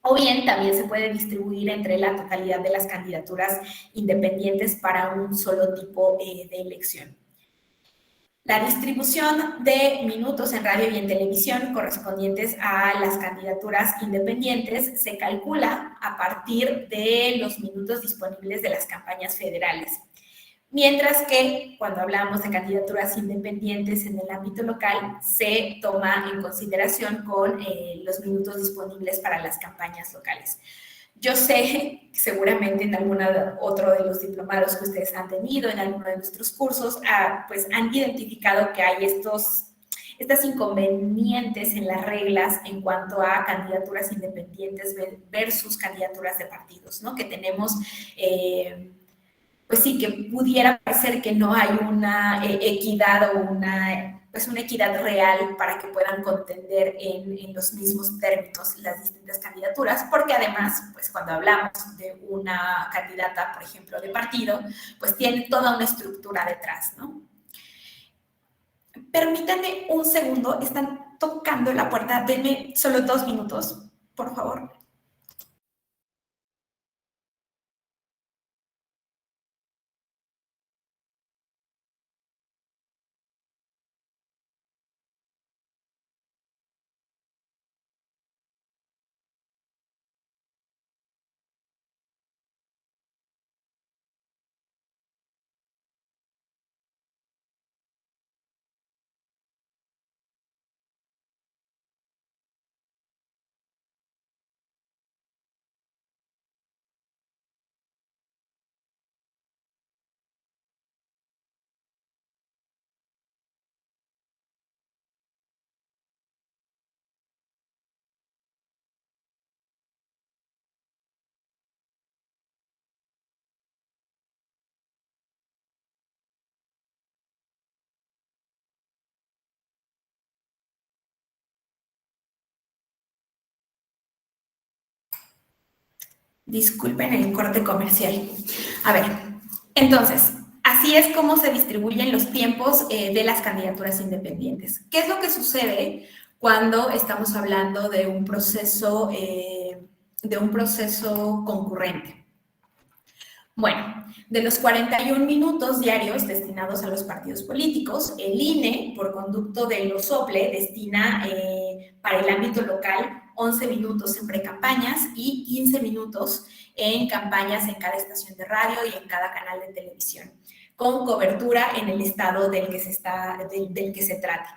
O bien también se puede distribuir entre la totalidad de las candidaturas independientes para un solo tipo de elección. La distribución de minutos en radio y en televisión correspondientes a las candidaturas independientes se calcula a partir de los minutos disponibles de las campañas federales. Mientras que cuando hablamos de candidaturas independientes en el ámbito local, se toma en consideración con los minutos disponibles para las campañas locales. Yo sé que seguramente en algún otro de los diplomados que ustedes han tenido, en alguno de nuestros cursos, pues han identificado que hay estas inconvenientes en las reglas en cuanto a candidaturas independientes versus candidaturas de partidos, ¿no? Que tenemos... pues sí, que pudiera parecer que no hay una equidad o una equidad real para que puedan contender en los mismos términos las distintas candidaturas, porque además, pues cuando hablamos de una candidata, por ejemplo, de partido, pues tiene toda una estructura detrás, ¿no? Permítanme un segundo, están tocando la puerta, denme solo 2 minutos, por favor. Disculpen el corte comercial. A ver, entonces, así es como se distribuyen los tiempos de las candidaturas independientes. ¿Qué es lo que sucede cuando estamos hablando de un proceso concurrente? Bueno, de los 41 minutos diarios destinados a los partidos políticos, el INE, por conducto de los OPLE, destina para el ámbito local 11 minutos en precampañas y 15 minutos en campañas en cada estación de radio y en cada canal de televisión, con cobertura en el estado del que se trate.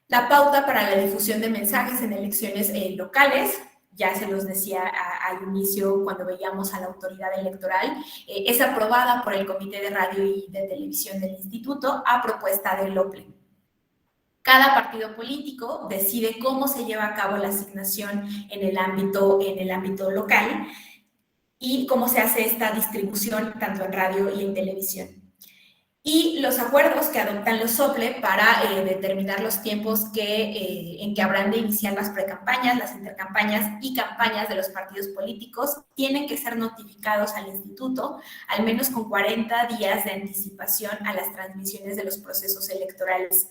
La pauta para la difusión de mensajes en elecciones locales, ya se los decía al inicio cuando veíamos a la autoridad electoral, es aprobada por el Comité de Radio y de Televisión del Instituto a propuesta del OPLE. Cada partido político decide cómo se lleva a cabo la asignación en el ámbito local y cómo se hace esta distribución tanto en radio y en televisión. Y los acuerdos que adoptan los OPLE para determinar los tiempos en que habrán de iniciar las precampañas, las intercampañas y campañas de los partidos políticos tienen que ser notificados al instituto al menos con 40 días de anticipación a las transmisiones de los procesos electorales.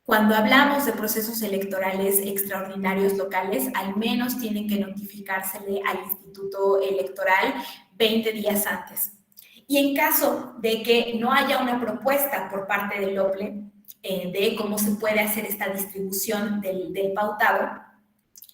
Cuando hablamos de procesos electorales extraordinarios locales, al menos tienen que notificársele al instituto electoral 20 días antes. Y en caso de que no haya una propuesta por parte del OPLE de cómo se puede hacer esta distribución del pautado,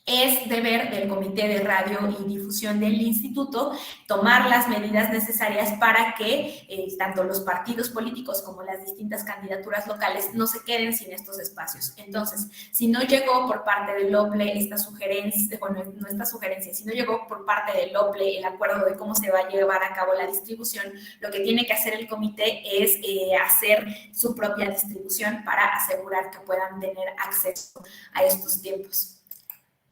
es deber del Comité de Radio y Difusión del Instituto tomar las medidas necesarias para que tanto los partidos políticos como las distintas candidaturas locales no se queden sin estos espacios. Entonces, si no llegó por parte del OPLE esta sugerencia, bueno, no esta sugerencia, si no llegó por parte del OPLE el acuerdo de cómo se va a llevar a cabo la distribución, lo que tiene que hacer el comité es hacer su propia distribución para asegurar que puedan tener acceso a estos tiempos.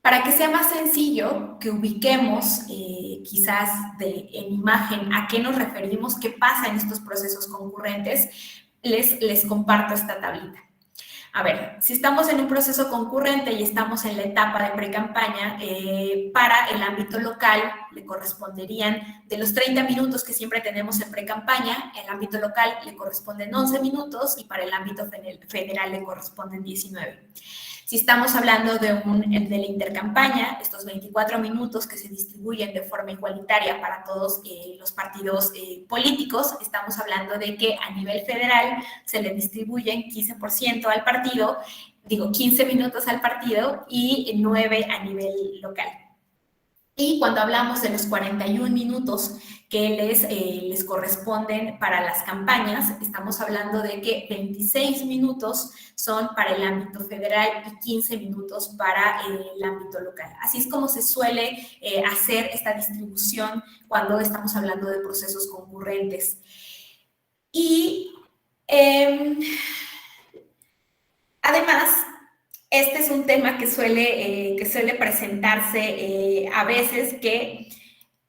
Para que sea más sencillo que ubiquemos quizás en imagen a qué nos referimos, qué pasa en estos procesos concurrentes, les comparto esta tablita. A ver, si estamos en un proceso concurrente y estamos en la etapa de precampaña, para el ámbito local le corresponderían, de los 30 minutos que siempre tenemos en precampaña, el ámbito local le corresponden 11 minutos y para el ámbito federal le corresponden 19. Si estamos hablando de la intercampaña, estos 24 minutos que se distribuyen de forma igualitaria para todos los partidos políticos, estamos hablando de que a nivel federal se le distribuyen 15% al partido, 15 minutos al partido y 9 a nivel local. Y cuando hablamos de los 41 minutos que les corresponden para las campañas, estamos hablando de que 26 minutos son para el ámbito federal y 15 minutos para el ámbito local. Así es como se suele hacer esta distribución cuando estamos hablando de procesos concurrentes. Y además, este es un tema que suele presentarse a veces, que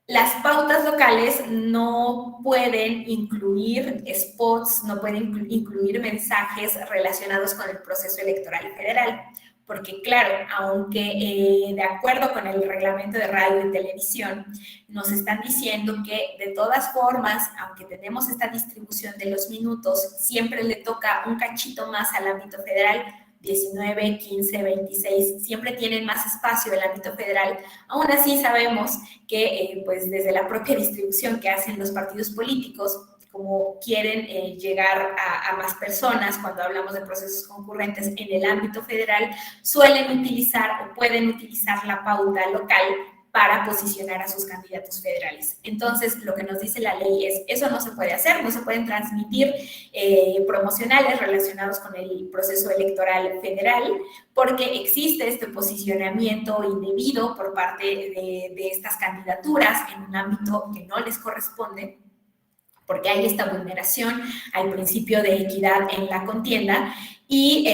las pautas locales no pueden incluir spots, no pueden incluir mensajes relacionados con el proceso electoral federal, porque claro, aunque de acuerdo con el reglamento de radio y televisión, nos están diciendo que de todas formas, aunque tenemos esta distribución de los minutos, siempre le toca un cachito más al ámbito federal, 19, 15, 26, siempre tienen más espacio el ámbito federal. Aún así sabemos que pues desde la propia distribución que hacen los partidos políticos, como quieren llegar a más personas cuando hablamos de procesos concurrentes en el ámbito federal, suelen utilizar o pueden utilizar la pauta local para posicionar a sus candidatos federales. Entonces, lo que nos dice la ley es, eso no se puede hacer, no se pueden transmitir promocionales relacionados con el proceso electoral federal, porque existe este posicionamiento indebido por parte de estas candidaturas en un ámbito que no les corresponde, porque hay esta vulneración al principio de equidad en la contienda, y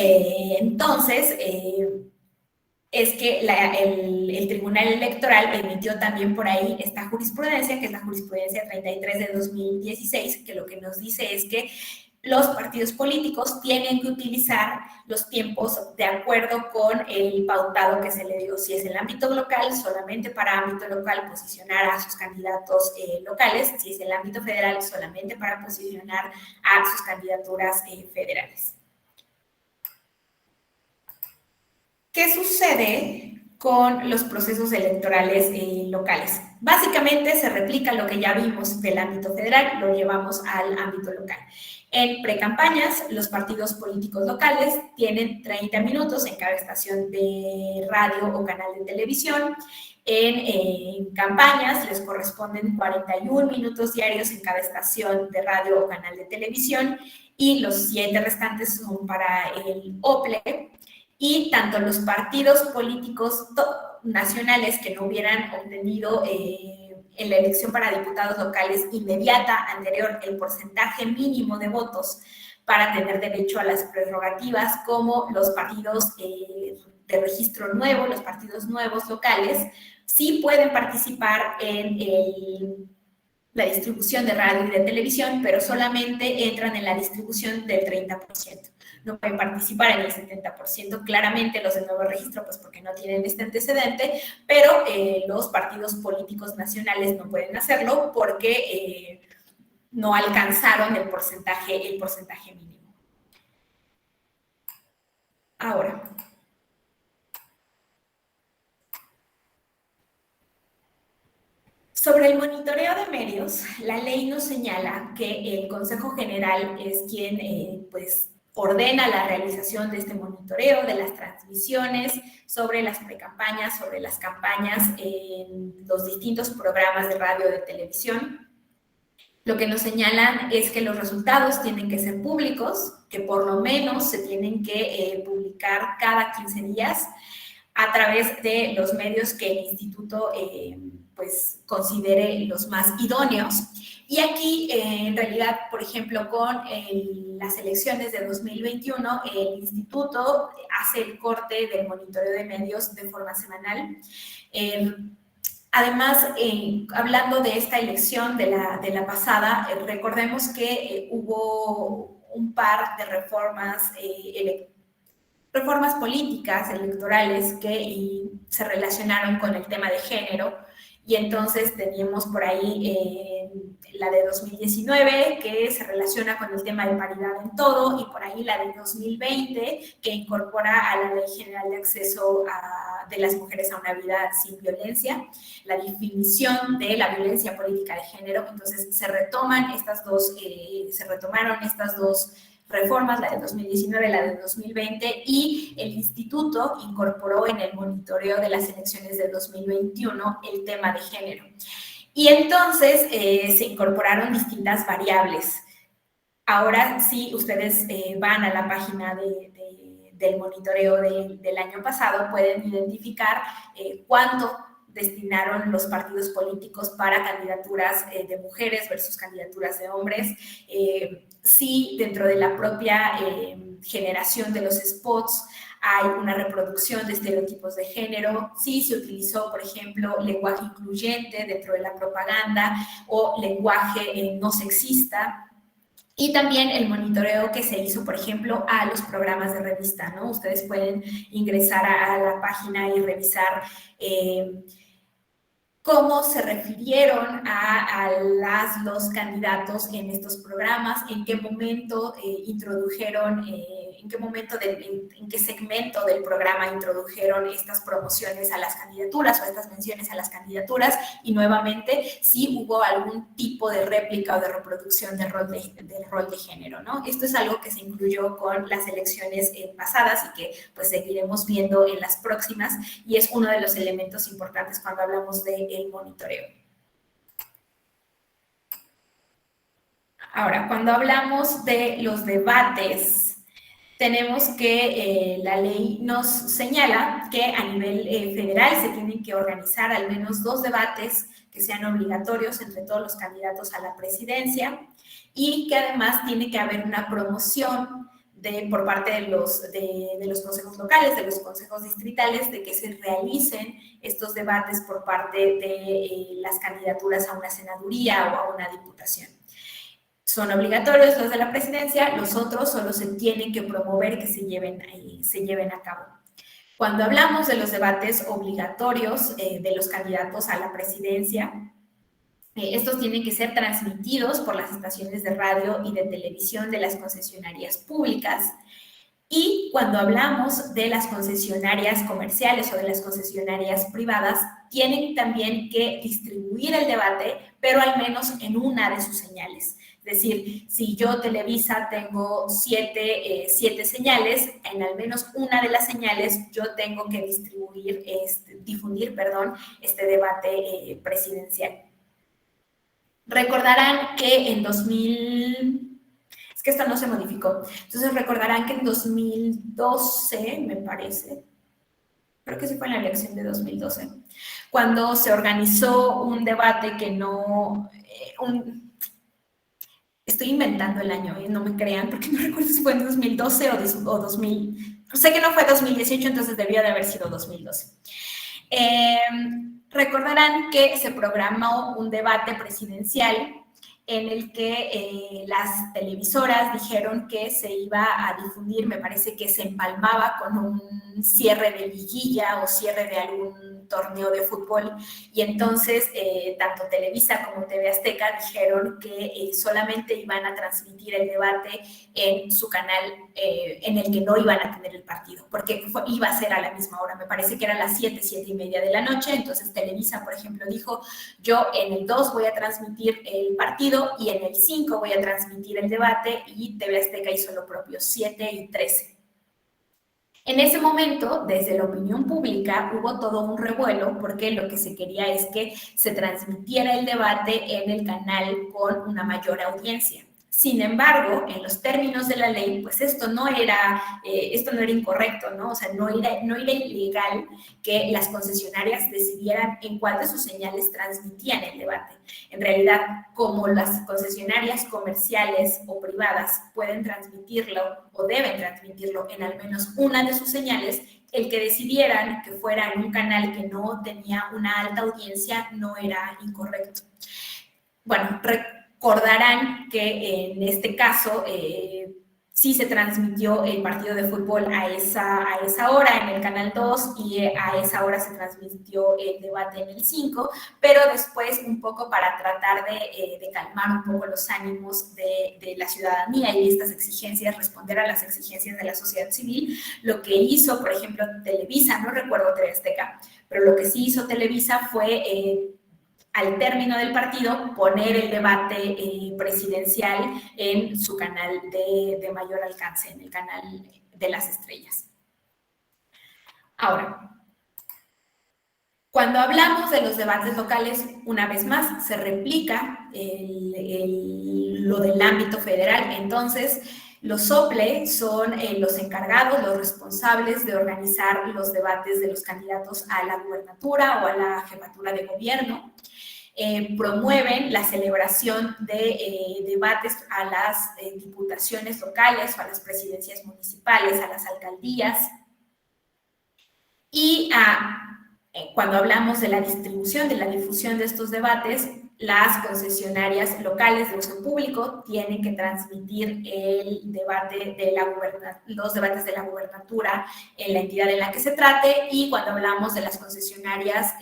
entonces es que el Tribunal Electoral emitió también por ahí esta jurisprudencia, que es la jurisprudencia 33 de 2016, que lo que nos dice es que los partidos políticos tienen que utilizar los tiempos de acuerdo con el pautado que se le dio. Si es el ámbito local, solamente para ámbito local posicionar a sus candidatos locales. Si es el ámbito federal, solamente para posicionar a sus candidaturas federales. ¿Qué sucede con los procesos electorales locales? Básicamente se replica lo que ya vimos del ámbito federal, lo llevamos al ámbito local. En precampañas, los partidos políticos locales tienen 30 minutos en cada estación de radio o canal de televisión. En campañas les corresponden 41 minutos diarios en cada estación de radio o canal de televisión, y los 7 restantes son para el OPLE. Y tanto los partidos políticos nacionales que no hubieran obtenido en la elección para diputados locales inmediata anterior el porcentaje mínimo de votos para tener derecho a las prerrogativas, como los partidos de registro nuevo, los partidos nuevos locales, sí pueden participar en la distribución de radio y de televisión, pero solamente entran en la distribución del 30%. No pueden participar en el 70%, claramente los de nuevo registro, pues porque no tienen este antecedente, pero los partidos políticos nacionales no pueden hacerlo porque no alcanzaron el porcentaje mínimo. Ahora, sobre el monitoreo de medios, la ley nos señala que el Consejo General es quien, pues, ordena la realización de este monitoreo, de las transmisiones sobre las precampañas, sobre las campañas en los distintos programas de radio o de televisión. Lo que nos señalan es que los resultados tienen que ser públicos, que por lo menos se tienen que publicar cada 15 días a través de los medios que el instituto pues considere los más idóneos. Y aquí, en realidad, por ejemplo, con las elecciones de 2021, el instituto hace el corte del monitoreo de medios de forma semanal. Además, hablando de esta elección de la pasada, recordemos que hubo un par de reformas políticas electorales que se relacionaron con el tema de género, y entonces teníamos por ahí la de 2019 que se relaciona con el tema de paridad en todo, y por ahí la de 2020 que incorpora a la Ley General de Acceso de las Mujeres a una Vida sin Violencia, la definición de la violencia política de género. Entonces se retomaron estas dos reformas, la de 2019, la de 2020, y el instituto incorporó en el monitoreo de las elecciones de 2021 el tema de género. Y entonces se incorporaron distintas variables. Ahora, si ustedes van a la página del monitoreo del año pasado, pueden identificar cuánto destinaron los partidos políticos para candidaturas de mujeres versus candidaturas de hombres. Si dentro de la propia generación de los spots hay una reproducción de estereotipos de género, si se utilizó, por ejemplo, lenguaje incluyente dentro de la propaganda o lenguaje no sexista. Y también el monitoreo que se hizo, por ejemplo, a los programas de revista, ¿no? Ustedes pueden ingresar a la página y revisar cómo se refirieron a los candidatos en estos programas, en qué momento introdujeron, en qué segmento del programa introdujeron estas promociones a las candidaturas o estas menciones a las candidaturas, y nuevamente si hubo algún tipo de réplica o de reproducción del rol de género, ¿no? Esto es algo que se incluyó con las elecciones pasadas y que pues seguiremos viendo en las próximas, y es uno de los elementos importantes cuando hablamos de el monitoreo. Ahora, cuando hablamos de los debates, tenemos que la ley nos señala que a nivel federal se tienen que organizar al menos 2 debates que sean obligatorios entre todos los candidatos a la presidencia, y que además tiene que haber una promoción por parte de los consejos locales, de los consejos distritales, de que se realicen estos debates por parte de las candidaturas a una senaduría o a una diputación. son obligatorios los de la presidencia, los otros solo se tienen que promover que se lleven a cabo. Cuando hablamos de los debates obligatorios de los candidatos a la presidencia, estos tienen que ser transmitidos por las estaciones de radio y de televisión de las concesionarias públicas. Y cuando hablamos de las concesionarias comerciales o de las concesionarias privadas, tienen también que distribuir el debate, pero al menos en una de sus señales. Es decir, si yo, Televisa, tengo siete señales, en al menos una de las señales yo tengo que difundir este debate presidencial. Recordarán que en 2000... Es que esta no se modificó. Entonces recordarán que en 2012, me parece, creo que sí fue en la elección de 2012, cuando se organizó un debate que no... Estoy inventando el año, no me crean, porque no recuerdo si fue en 2012 o 2000. Sé que no fue 2018, entonces debió de haber sido 2012. Recordarán que se programó un debate presidencial en el que las televisoras dijeron que se iba a difundir, me parece que se empalmaba con un cierre de liguilla o cierre de algún torneo de fútbol, y entonces tanto Televisa como TV Azteca dijeron que solamente iban a transmitir el debate en su canal en el que no iban a tener el partido, porque iba a ser a la misma hora, me parece que eran las 7:30 de la noche. Entonces Televisa, por ejemplo, dijo: yo en el 2 voy a transmitir el partido y en el 5 voy a transmitir el debate, y TV Azteca hizo lo propio, 7:13. En ese momento, desde la opinión pública, hubo todo un revuelo porque lo que se quería es que se transmitiera el debate en el canal con una mayor audiencia. Sin embargo, en los términos de la ley, pues esto no era incorrecto, ¿no? O sea, no era ilegal que las concesionarias decidieran en cuál de sus señales transmitían el debate. En realidad, como las concesionarias comerciales o privadas pueden transmitirlo o deben transmitirlo en al menos una de sus señales, el que decidieran que fuera en un canal que no tenía una alta audiencia no era incorrecto. Bueno, recordarán que en este caso sí se transmitió el partido de fútbol a esa hora en el Canal 2, y a esa hora se transmitió el debate en el 5, pero después, un poco para tratar de calmar un poco los ánimos de la ciudadanía y estas exigencias, responder a las exigencias de la sociedad civil, lo que hizo, por ejemplo, Televisa, no recuerdo TV Azteca, pero lo que sí hizo Televisa fue al término del partido, poner el debate presidencial en su canal de mayor alcance, en el canal de las estrellas. Ahora, cuando hablamos de los debates locales, una vez más, se replica lo del ámbito federal. Entonces, los SOPLE son los encargados, los responsables de organizar los debates de los candidatos a la gubernatura o a la jefatura de gobierno. Promueven la celebración de debates a las diputaciones locales o a las presidencias municipales, a las alcaldías. Y cuando hablamos de la distribución, de la difusión de estos debates, las concesionarias locales de uso público tienen que transmitir los debates de la gubernatura en la entidad en la que se trate, y cuando hablamos de las concesionarias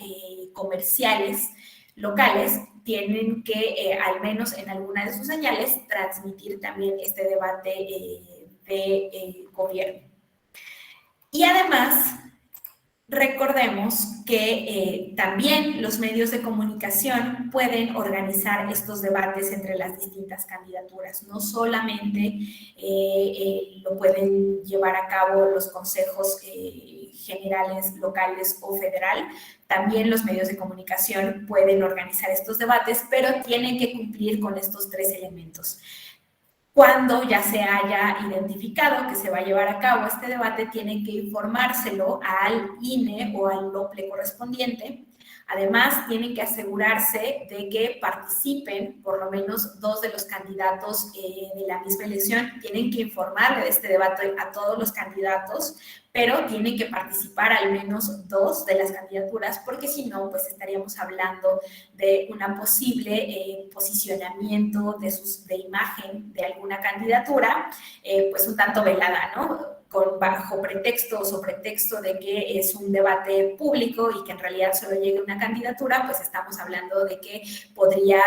comerciales locales, tienen que, al menos en alguna de sus señales, transmitir también este debate de gobierno. Y además, recordemos que también los medios de comunicación pueden organizar estos debates entre las distintas candidaturas. No solamente lo pueden llevar a cabo los consejos generales, locales o federal, también los medios de comunicación pueden organizar estos debates, pero tienen que cumplir con estos 3 elementos. Cuando ya se haya identificado que se va a llevar a cabo este debate, tienen que informárselo al INE o al OPLE correspondiente, Además, tienen que asegurarse de que participen por lo menos 2 de los candidatos de la misma elección. Tienen que informarle de este debate a todos los candidatos, pero tienen que participar al menos 2 de las candidaturas, porque si no, pues estaríamos hablando de una posible posicionamiento de imagen de alguna candidatura, pues un tanto velada, ¿no? Bajo pretexto o sobre pretexto de que es un debate público y que en realidad solo llegue una candidatura, pues estamos hablando de que podría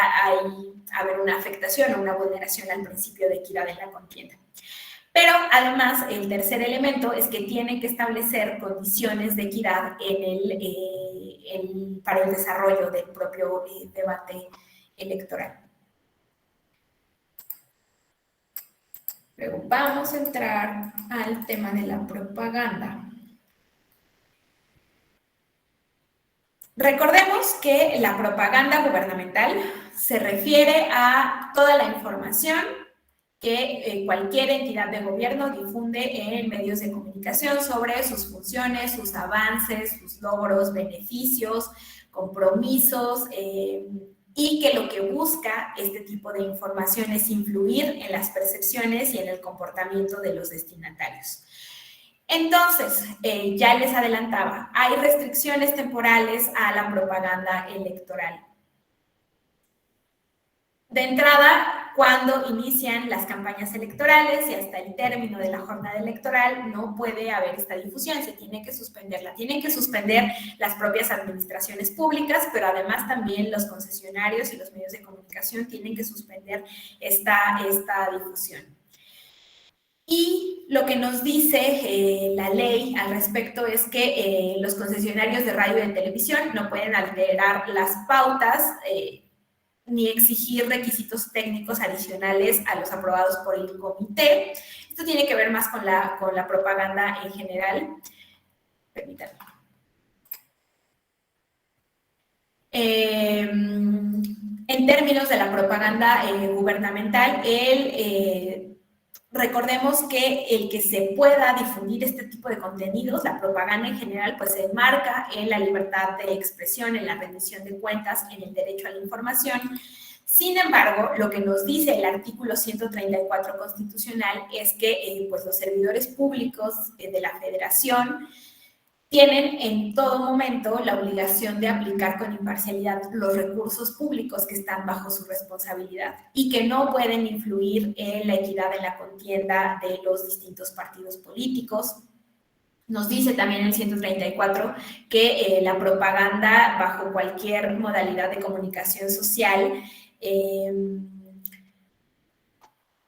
haber una afectación o una vulneración al principio de equidad en la contienda. Pero además, el tercer elemento es que tienen que establecer condiciones de equidad para el desarrollo del propio debate electoral. Luego vamos a entrar al tema de la propaganda. Recordemos que la propaganda gubernamental se refiere a toda la información que cualquier entidad de gobierno difunde en medios de comunicación sobre sus funciones, sus avances, sus logros, beneficios, compromisos, y que lo que busca este tipo de información es influir en las percepciones y en el comportamiento de los destinatarios. Entonces, ya les adelantaba, hay restricciones temporales a la propaganda electoral. De entrada, cuando inician las campañas electorales y hasta el término de la jornada electoral, no puede haber esta difusión, se tiene que suspenderla. Tienen que suspender las propias administraciones públicas, pero además también los concesionarios y los medios de comunicación tienen que suspender esta difusión. Y lo que nos dice la ley al respecto es que los concesionarios de radio y de televisión no pueden alterar las pautas ni exigir requisitos técnicos adicionales a los aprobados por el comité. Esto tiene que ver más con la propaganda en general. Permítanme. En términos de la propaganda gubernamental, recordemos que el que se pueda difundir este tipo de contenidos, la propaganda en general, pues se enmarca en la libertad de expresión, en la rendición de cuentas, en el derecho a la información. Sin embargo, lo que nos dice el artículo 134 constitucional es que pues los servidores públicos de la Federación tienen en todo momento la obligación de aplicar con imparcialidad los recursos públicos que están bajo su responsabilidad y que no pueden influir en la equidad en la contienda de los distintos partidos políticos. Nos dice también el 134 que la propaganda bajo cualquier modalidad de comunicación social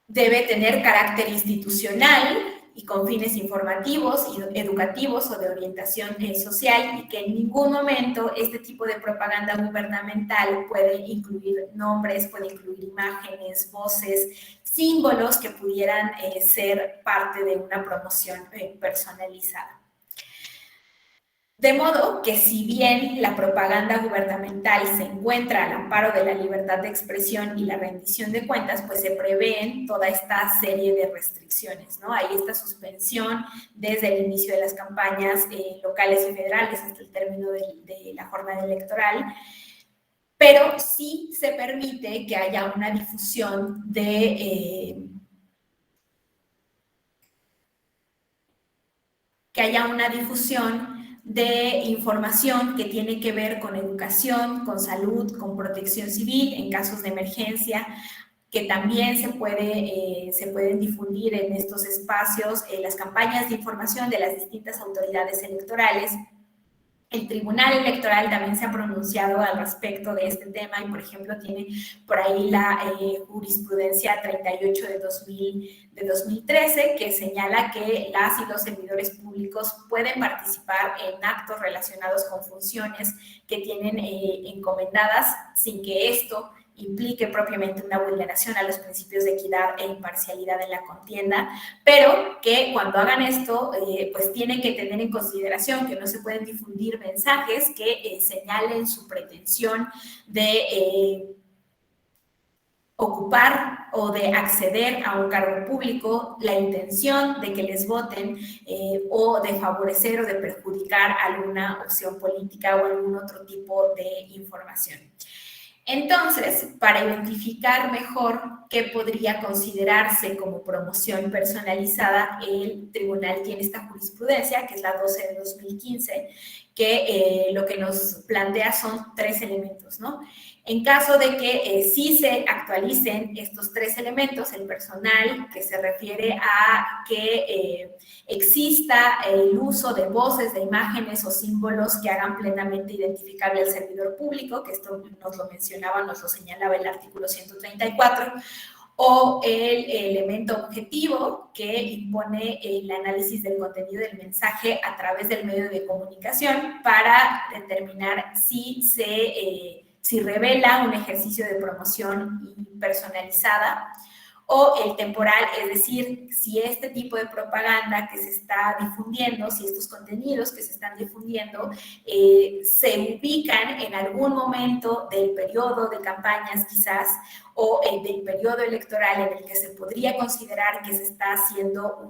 debe tener carácter institucional y con fines informativos y educativos o de orientación social, y que en ningún momento este tipo de propaganda gubernamental puede incluir nombres, puede incluir imágenes, voces, símbolos que pudieran ser parte de una promoción personalizada. De modo que si bien la propaganda gubernamental se encuentra al amparo de la libertad de expresión y la rendición de cuentas, pues se prevén toda esta serie de restricciones, ¿no? Hay esta suspensión desde el inicio de las campañas locales y federales hasta el término de la jornada electoral, pero sí se permite que haya una difusión de información que tiene que ver con educación, con salud, con protección civil en casos de emergencia, que también se pueden difundir en estos espacios las campañas de información de las distintas autoridades electorales. El Tribunal Electoral también se ha pronunciado al respecto de este tema y, por ejemplo, tiene por ahí la jurisprudencia 38 de 2013 que señala que las y los servidores públicos pueden participar en actos relacionados con funciones que tienen encomendadas sin que esto implique propiamente una vulneración a los principios de equidad e imparcialidad en la contienda, pero que cuando hagan esto, pues tienen que tener en consideración que no se pueden difundir mensajes que señalen su pretensión de ocupar o de acceder a un cargo público, la intención de que les voten o de favorecer o de perjudicar alguna opción política o algún otro tipo de información. Entonces, para identificar mejor qué podría considerarse como promoción personalizada, el tribunal tiene esta jurisprudencia, que es la 12 de 2015, que lo que nos plantea son 3 elementos, ¿no? En caso de que sí se actualicen estos 3 elementos, el personal, que se refiere a que exista el uso de voces, de imágenes o símbolos que hagan plenamente identificable al servidor público, que esto nos lo mencionaba, nos lo señalaba el artículo 134, o el elemento objetivo que impone el análisis del contenido del mensaje a través del medio de comunicación para determinar si revela un ejercicio de promoción personalizada, o el temporal, es decir, si este tipo de propaganda que se está difundiendo, si estos contenidos que se están difundiendo se ubican en algún momento del periodo de campañas quizás, o del periodo electoral en el que se podría considerar que se está haciendo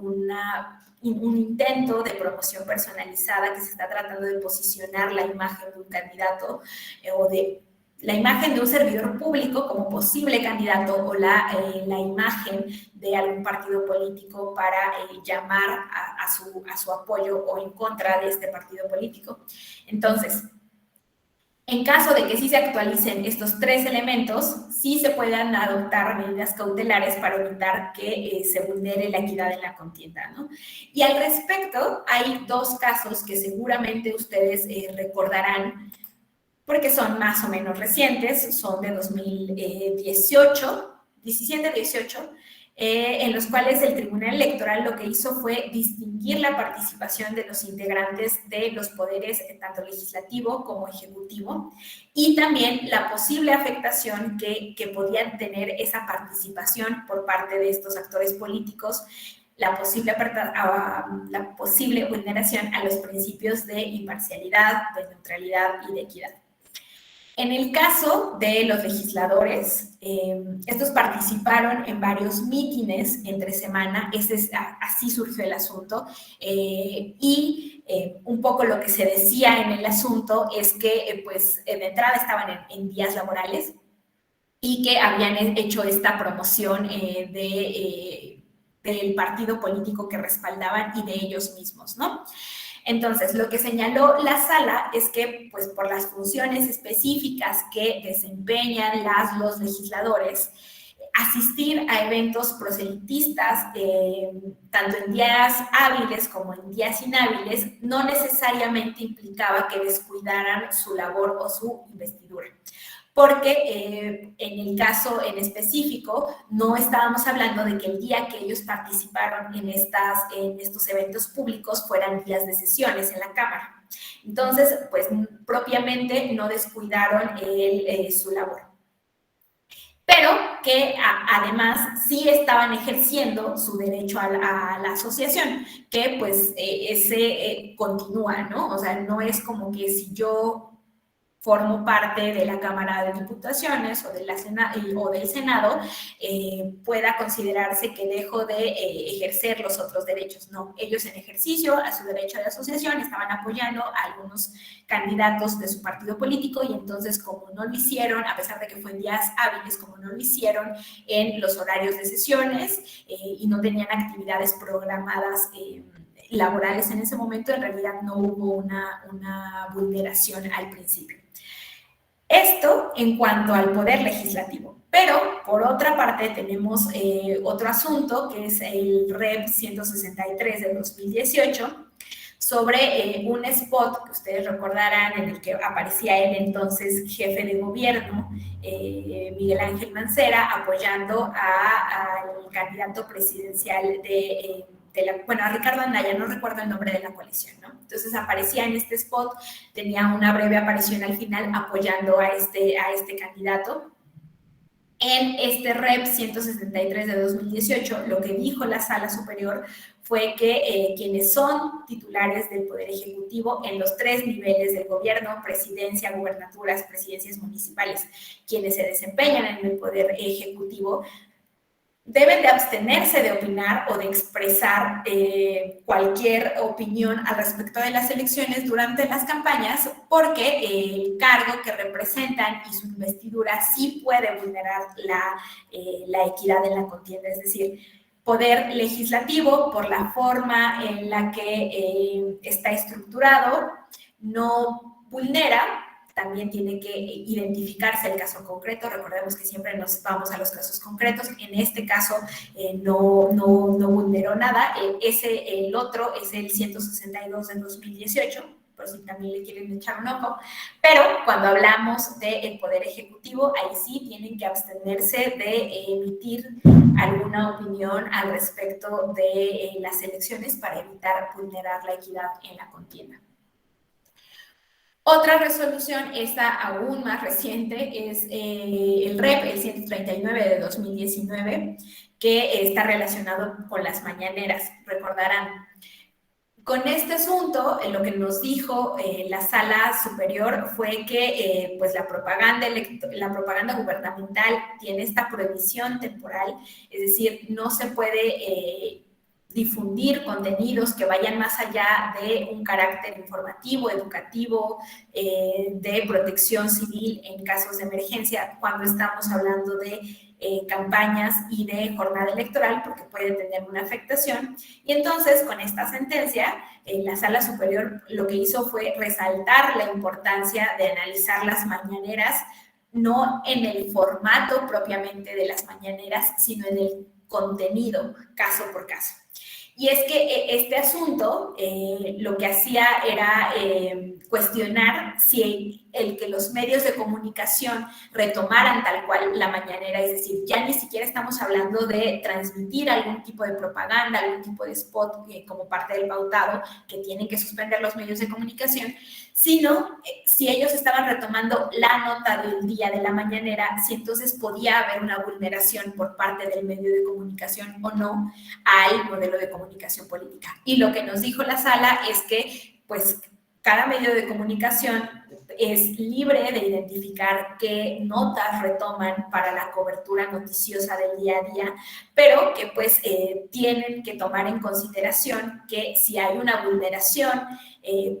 un intento de promoción personalizada, que se está tratando de posicionar la imagen de un candidato o de la imagen de un servidor público como posible candidato, o la imagen de algún partido político para llamar a su apoyo o en contra de este partido político. Entonces, en caso de que sí se actualicen estos 3 elementos, sí se puedan adoptar medidas cautelares para evitar que se vulnere la equidad en la contienda, ¿no? Y al respecto, hay 2 casos que seguramente ustedes recordarán, porque son más o menos recientes, son de 2018, 17-18, en los cuales el Tribunal Electoral lo que hizo fue distinguir la participación de los integrantes de los poderes, tanto legislativo como ejecutivo, y también la posible afectación que podían tener esa participación por parte de estos actores políticos, la posible vulneración a los principios de imparcialidad, de neutralidad y de equidad. En el caso de los legisladores, estos participaron en varios mítines entre semana, así surgió el asunto, y un poco lo que se decía en el asunto es que pues de entrada estaban en días laborales y que habían hecho esta promoción del partido político que respaldaban y de ellos mismos, ¿no? Entonces, lo que señaló la sala es que, pues, por las funciones específicas que desempeñan los legisladores, asistir a eventos proselitistas, tanto en días hábiles como en días inhábiles, no necesariamente implicaba que descuidaran su labor o su investidura. Porque en el caso en específico no estábamos hablando de que el día que ellos participaron en estos eventos públicos fueran días de sesiones en la Cámara. Entonces, pues propiamente no descuidaron su labor. Pero que además sí estaban ejerciendo su derecho a la asociación, que pues ese continúa, ¿no? O sea, no es como que si yo formo parte de la Cámara de Diputaciones o del Senado, pueda considerarse que dejo de ejercer los otros derechos. No, ellos en ejercicio a su derecho de asociación estaban apoyando a algunos candidatos de su partido político, y entonces como no lo hicieron, a pesar de que fue en días hábiles, como no lo hicieron en los horarios de sesiones y no tenían actividades programadas laborales en ese momento, en realidad no hubo una vulneración al principio. Esto en cuanto al poder legislativo. Pero, por otra parte, tenemos otro asunto, que es el REP 163 de 2018, sobre un spot que ustedes recordarán, en el que aparecía el entonces jefe de gobierno, Miguel Ángel Mancera, apoyando al candidato presidencial a Ricardo Anaya, no recuerdo el nombre de la coalición, ¿no? Entonces aparecía en este spot, tenía una breve aparición al final apoyando a este candidato. En este REP 163 de 2018, lo que dijo la Sala Superior fue que quienes son titulares del Poder Ejecutivo en los 3 niveles del gobierno, presidencia, gubernaturas, presidencias municipales, quienes se desempeñan en el Poder Ejecutivo, deben de abstenerse de opinar o de expresar cualquier opinión al respecto de las elecciones durante las campañas, porque el cargo que representan y su investidura sí puede vulnerar la equidad en la contienda. Es decir, poder legislativo, por la forma en la que está estructurado, no vulnera. También tiene que identificarse el caso concreto. Recordemos que siempre nos vamos a los casos concretos. En este caso no vulneró nada. El otro es el 162 del 2018, por si también le quieren echar un ojo. Pero cuando hablamos del Poder Ejecutivo, ahí sí tienen que abstenerse de emitir alguna opinión al respecto de las elecciones para evitar vulnerar la equidad en la contienda. Otra resolución, esta aún más reciente, es el REP, el 139 de 2019, que está relacionado con las mañaneras. Recordarán, con este asunto, lo que nos dijo la Sala Superior fue que pues la propaganda gubernamental tiene esta prohibición temporal, es decir, no se puede difundir contenidos que vayan más allá de un carácter informativo, educativo, de protección civil en casos de emergencia, cuando estamos hablando de campañas y de jornada electoral, porque puede tener una afectación. Y entonces, con esta sentencia, la Sala Superior lo que hizo fue resaltar la importancia de analizar las mañaneras, no en el formato propiamente de las mañaneras, sino en el contenido, caso por caso. Y es que este asunto lo que hacía era cuestionar si el que los medios de comunicación retomaran tal cual la mañanera, es decir, ya ni siquiera estamos hablando de transmitir algún tipo de propaganda, algún tipo de spot como parte del pautado que tienen que suspender los medios de comunicación, sino si ellos estaban retomando la nota del día de la mañanera, si entonces podía haber una vulneración por parte del medio de comunicación o no al modelo de comunicación política. Y lo que nos dijo la Sala es que, pues, cada medio de comunicación es libre de identificar qué notas retoman para la cobertura noticiosa del día a día, pero que pues tienen que tomar en consideración que si hay una vulneración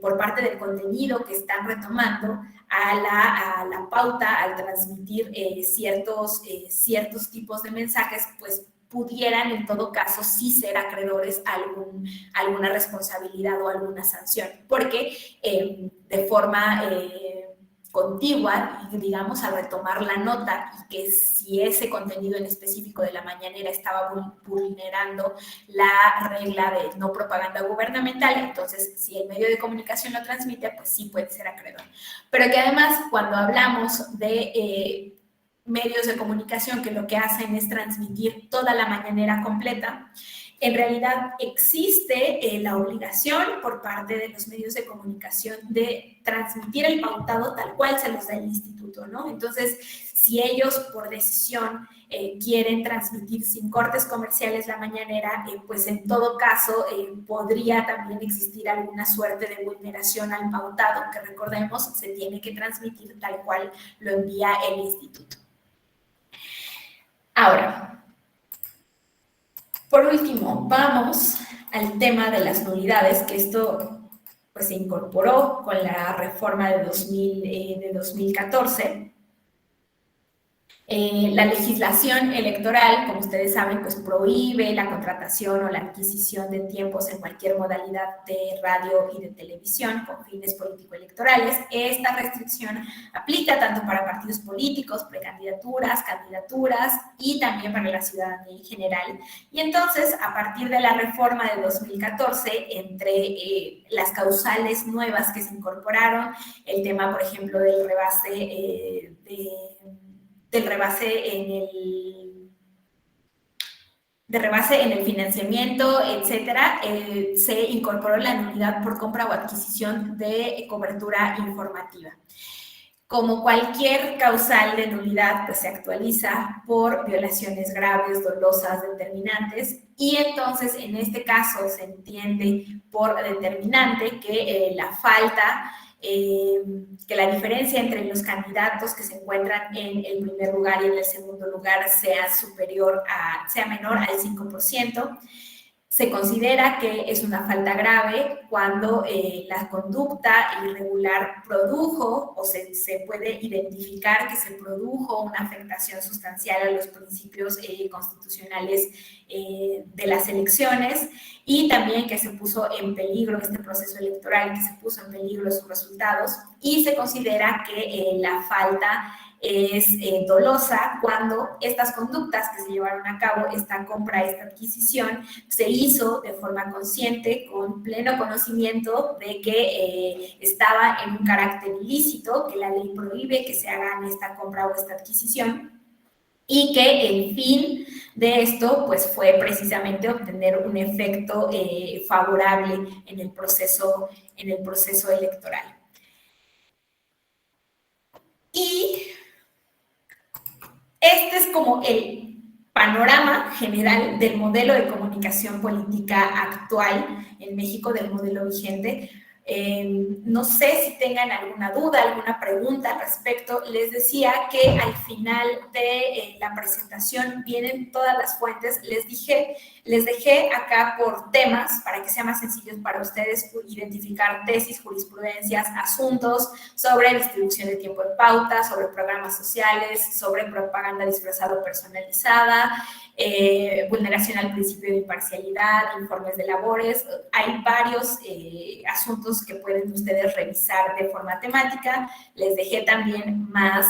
por parte del contenido que están retomando a la pauta al transmitir ciertos tipos de mensajes, pues pudieran en todo caso sí ser acreedores a alguna responsabilidad o alguna sanción, porque de forma contigua, digamos, al retomar la nota y que si ese contenido en específico de la mañanera estaba vulnerando la regla de no propaganda gubernamental, entonces si el medio de comunicación lo transmite, pues sí puede ser acreedor. Pero que además cuando hablamos de medios de comunicación que lo que hacen es transmitir toda la mañanera completa, en realidad existe la obligación por parte de los medios de comunicación de transmitir el pautado tal cual se los da el instituto, ¿no? Entonces, si ellos por decisión quieren transmitir sin cortes comerciales la mañanera, pues en todo caso podría también existir alguna suerte de vulneración al pautado, que recordemos se tiene que transmitir tal cual lo envía el instituto. Ahora, por último, vamos al tema de las nulidades, que esto pues, se incorporó con la reforma de 2014. La legislación electoral, como ustedes saben, pues prohíbe la contratación o la adquisición de tiempos en cualquier modalidad de radio y de televisión con fines político-electorales. Esta restricción aplica tanto para partidos políticos, precandidaturas, candidaturas y también para la ciudadanía en general. Y entonces, a partir de la reforma de 2014, entre las causales nuevas que se incorporaron, el tema, por ejemplo, del rebase en el financiamiento, etcétera, se incorporó la nulidad por compra o adquisición de cobertura informativa. Como cualquier causal de nulidad, pues se actualiza por violaciones graves, dolosas, determinantes, y entonces en este caso se entiende por determinante que la falta, que la diferencia entre los candidatos que se encuentran en el primer lugar y en el segundo lugar sea menor al 5%. Se considera que es una falta grave cuando la conducta irregular produjo o se puede identificar que se produjo una afectación sustancial a los principios constitucionales de las elecciones, y también que se puso en peligro este proceso electoral, que se puso en peligro sus resultados, y se considera que la falta es dolosa cuando estas conductas que se llevaron a cabo, esta compra, esta adquisición, se hizo de forma consciente, con pleno conocimiento de que estaba en un carácter ilícito, que la ley prohíbe que se haga esta compra o esta adquisición, y que el fin de esto pues fue precisamente obtener un efecto favorable en el proceso electoral. Y este es como el panorama general del modelo de comunicación política actual en México, del modelo vigente. No sé si tengan alguna duda, alguna pregunta al respecto. Les decía que al final de la presentación vienen todas las fuentes. Les dejé acá por temas para que sea más sencillo para ustedes identificar tesis, jurisprudencias, asuntos sobre distribución de tiempo de pauta, sobre programas sociales, sobre propaganda disfrazada o personalizada, vulneración al principio de imparcialidad, informes de labores. Hay varios asuntos que pueden ustedes revisar de forma temática. Les dejé también más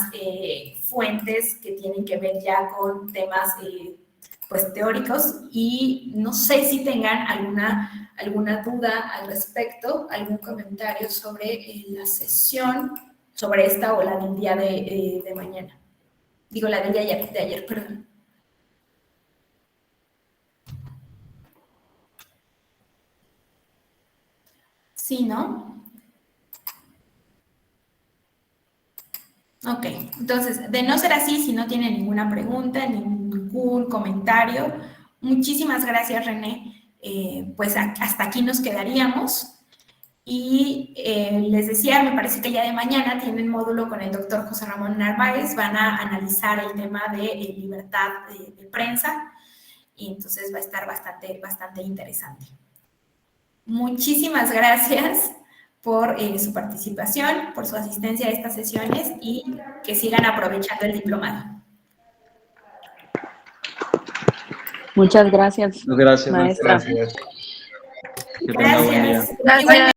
fuentes que tienen que ver ya con temas pues teóricos, y no sé si tengan alguna duda al respecto, algún comentario sobre la sesión, sobre esta o la del día de mañana. Digo, la del día de ayer, perdón. Sí, ¿no? Ok, entonces, de no ser así, si no tienen ninguna pregunta, ningún comentario, muchísimas gracias, René. Pues hasta aquí nos quedaríamos. Y les decía, me parece que el día de mañana tienen módulo con el doctor José Ramón Narváez, van a analizar el tema de libertad de prensa, y entonces va a estar bastante interesante. Muchísimas gracias por su participación, por su asistencia a estas sesiones, y que sigan aprovechando el diplomado. Muchas gracias. Gracias, maestra. Gracias. Que tenga buen día. Gracias.